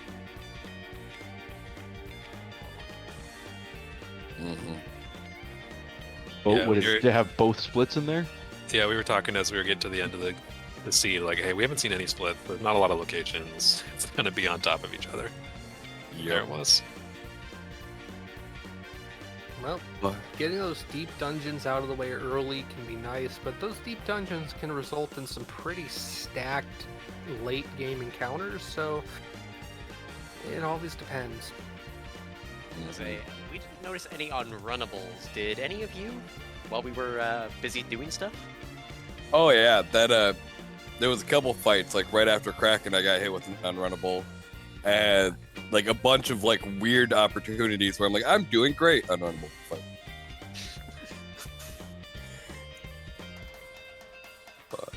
Did you have both splits in there? Yeah, we were talking as we were getting to the end of the seed, like, hey, we haven't seen any split. There's not a lot of locations. It's going to be on top of each other. Yep. There it was. Well, getting those deep dungeons out of the way early can be nice, but those deep dungeons can result in some pretty stacked late game encounters, so it always depends. We didn't notice any unrunnables. Did any of you, while we were busy doing stuff? Oh yeah, that there was a couple fights like right after Kraken. I got hit with an unrunnable, and like a bunch of like weird opportunities where I'm like, I'm doing great, unrunnable fight. But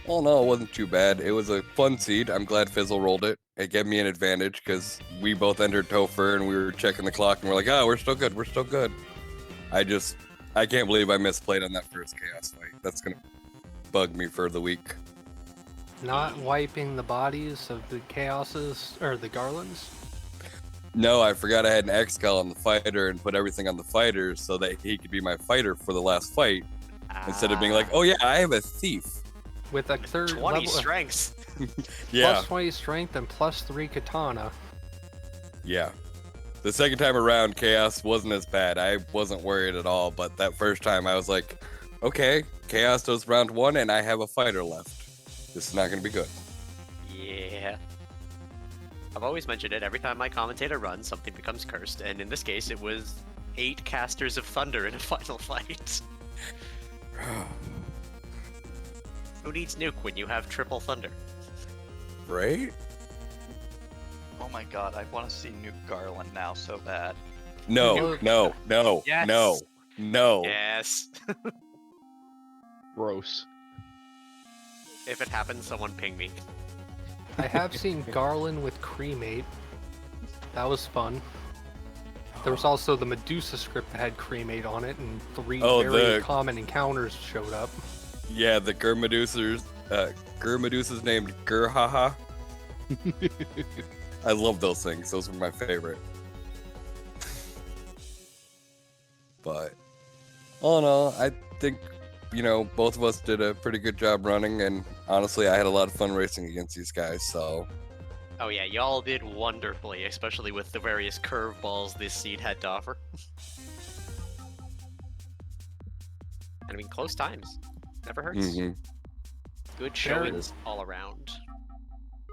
all in all, it wasn't too bad. It was a fun seed. I'm glad Fizzle rolled it. It gave me an advantage because we both entered Topher and we were checking the clock and we're like, we're still good. We're still good. I can't believe I misplayed on that first Chaos fight. That's going to bug me for the week. Not wiping the bodies of the Chaoses, or the Garlands? No, I forgot I had an X-Cal on the fighter and put everything on the fighter so that he could be my fighter for the last fight. Instead of being like, oh yeah, I have a thief. With a third 20 level, strengths. Yeah. Plus 20 strength and plus 3 katana. Yeah. The second time around, Chaos wasn't as bad. I wasn't worried at all, but that first time I was like, okay, Chaos does round 1 and I have a fighter left. This is not going to be good. Yeah. I've always mentioned it. Every time my commentator runs, something becomes cursed, and in this case, it was 8 casters of thunder in a final fight. Who needs nuke when you have triple thunder? Right? Oh my god, I want to see Nuke Garland now so bad. No, no, no, Yes. no, no. Yes. Gross. If it happens, someone ping me. I have seen Garland with Cremate. That was fun. There was also the Medusa script that had Cremate on it, and 3 very common encounters showed up. Yeah, the Medusa's named Gurhaha. I love those things. Those were my favorite. But all in all, I think, both of us did a pretty good job running, and honestly, I had a lot of fun racing against these guys, so... Oh yeah, y'all did wonderfully, especially with the various curveballs this seed had to offer. And I mean, close times. Never hurts. Mm-hmm. Good showings all around.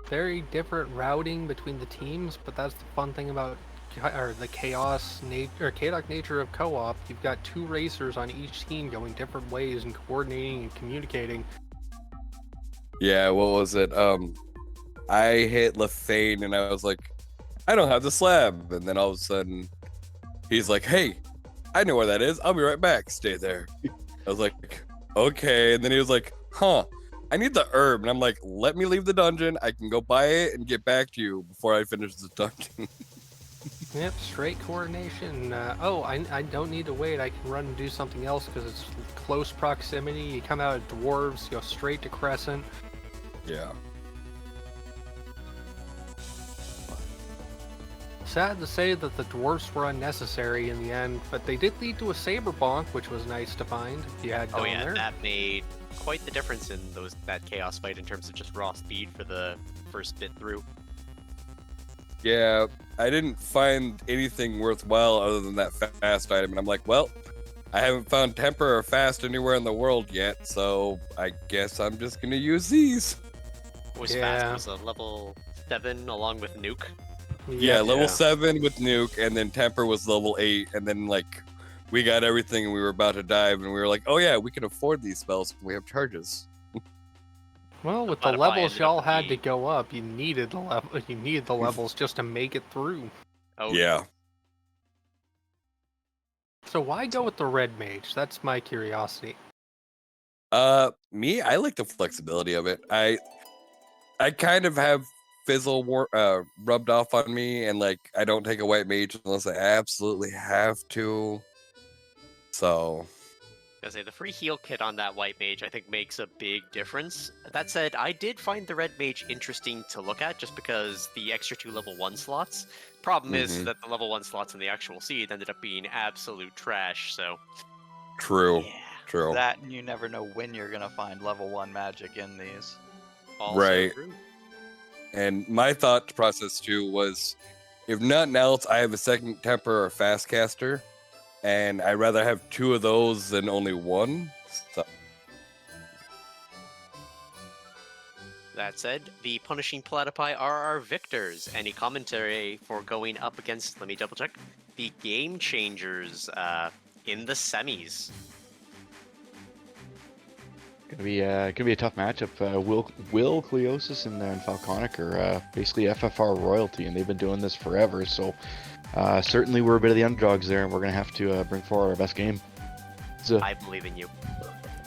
Very different routing between the teams, but that's the fun thing about the chaotic nature of co-op. You've got 2 racers on each team going different ways and coordinating and communicating. Yeah, what was it? I hit Lethane and I was like, I don't have the slab. And then all of a sudden, he's like, hey, I know where that is. I'll be right back. Stay there. I was like, okay. And then he was like, huh, I need the herb. And I'm like, let me leave the dungeon. I can go buy it and get back to you before I finish the dungeon. Yep, straight coordination. I don't need to wait. I can run and do something else because it's close proximity. You come out of dwarves, go straight to Crescent. Yeah. Sad to say that the dwarfs were unnecessary in the end, but they did lead to a saber bonk, which was nice to find if you had gone there. That made quite the difference in that chaos fight in terms of just raw speed for the first bit through. Yeah, I didn't find anything worthwhile other than that fast item, and I'm like, well, I haven't found temper or fast anywhere in the world yet, so I guess I'm just gonna use these. Fast was a level 7 along with nuke. Yeah, level 7 with nuke, and then temper was level 8, and then we got everything and we were about to dive, and we were like, oh yeah, we can afford these spells. We have charges. Well, with the levels y'all had to go up, you needed the levels just to make it through. Oh yeah. So why go with the red mage? That's my curiosity. Me, I like the flexibility of it. I kind of have Fizzle rubbed off on me, and I don't take a white mage unless I absolutely have to. So I was gonna say, the free heal kit on that white mage I think makes a big difference. That said, I did find the red mage interesting to look at just because the extra 2 level 1 slots. Problem is that the level 1 slots in the actual seed ended up being absolute trash, so... True. Yeah. True. That, and you never know when you're gonna find level 1 magic in these. Also right. True. And my thought process too was, if nothing else, I have a second temper or fast caster, and I'd rather have 2 of those than only 1. So. That said, the punishing Platypi are our victors. Any commentary for going up against, let me double check, the game changers in the semis? Gonna be a tough matchup. Will Cleosis and Falconic are basically FFR royalty, and they've been doing this forever. So certainly we're a bit of the underdogs there, and we're gonna have to bring forward our best game. So, I believe in you.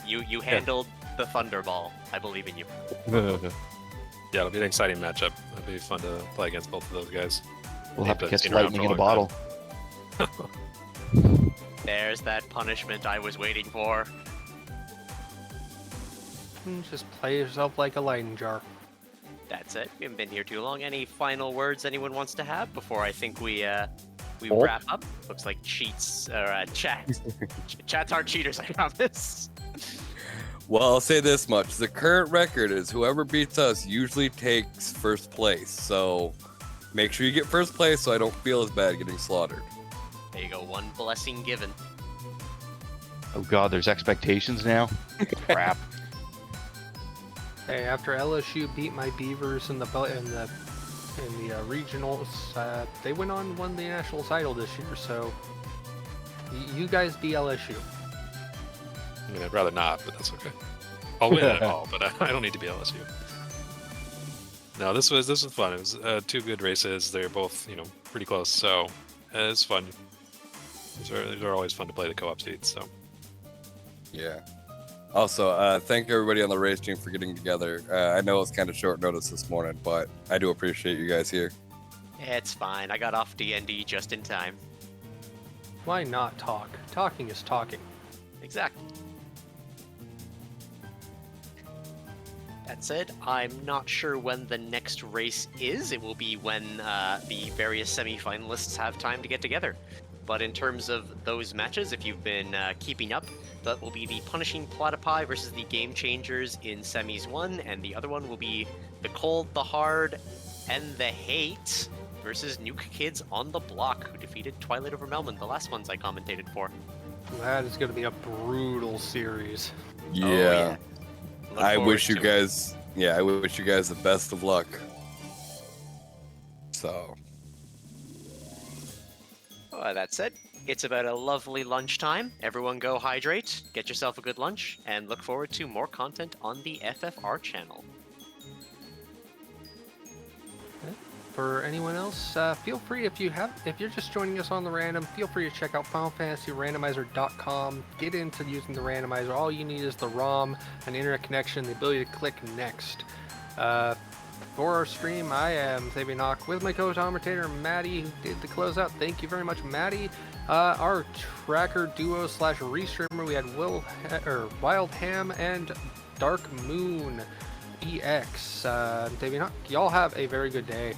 You handled the Thunderball. I believe in you. Yeah, it'll be an exciting matchup. It'll be fun to play against both of those guys. We'll have to catch lightning in a bottle. There's that punishment I was waiting for. Just play yourself like a lightning jar. That's it. We haven't been here too long. Any final words anyone wants to have before I think we Oh. wrap up? Looks like cheats or chat. Chats aren't cheaters, I promise. Well, I'll say this much: the current record is whoever beats us usually takes first place. So make sure you get first place, so I don't feel as bad getting slaughtered. There you go. One blessing given. Oh god, there's expectations now. Crap. Hey, after LSU beat my Beavers in the regionals, they went on and won the national title this year. So you guys beat LSU. I mean, I'd rather not, but that's okay. I'll win it all, but I don't need to be LSU. No, this was fun. It was 2 good races. They're both, pretty close, so it's fun. These are always fun to play the co-op seeds. So yeah. Also, thank everybody on the race team for getting together. I know it's kind of short notice this morning, but I do appreciate you guys here. It's fine. I got off D&D just in time. Why not talk? Talking is talking. Exactly. That said, I'm not sure when the next race is. It will be when the various semi-finalists have time to get together. But in terms of those matches, if you've been keeping up, that will be the Punishing Platypi versus the Game Changers in Semis 1, and the other one will be the Cold, the Hard, and the Hate versus Nuke Kids on the Block, who defeated Twilight over Melman, the last ones I commentated for. That is going to be a brutal series. Yeah. Look I forward wish you to it. guys, I wish you guys the best of luck. So, That said, it's about a lovely lunchtime. Everyone go hydrate, get yourself a good lunch, and look forward to more content on the FFR channel. For anyone else, feel free if you're just joining us on the random, feel free to check out FinalFantasyRandomizer.com. Get into using the randomizer. All you need is the ROM, an internet connection, the ability to click next. For our stream, I am Xavier with my co-commentator Maddie, who did the closeout. Thank you very much, Maddie. Our tracker duo / restreamer, we had Wild Ham and Dark Moon EX. Xavier, y'all have a very good day.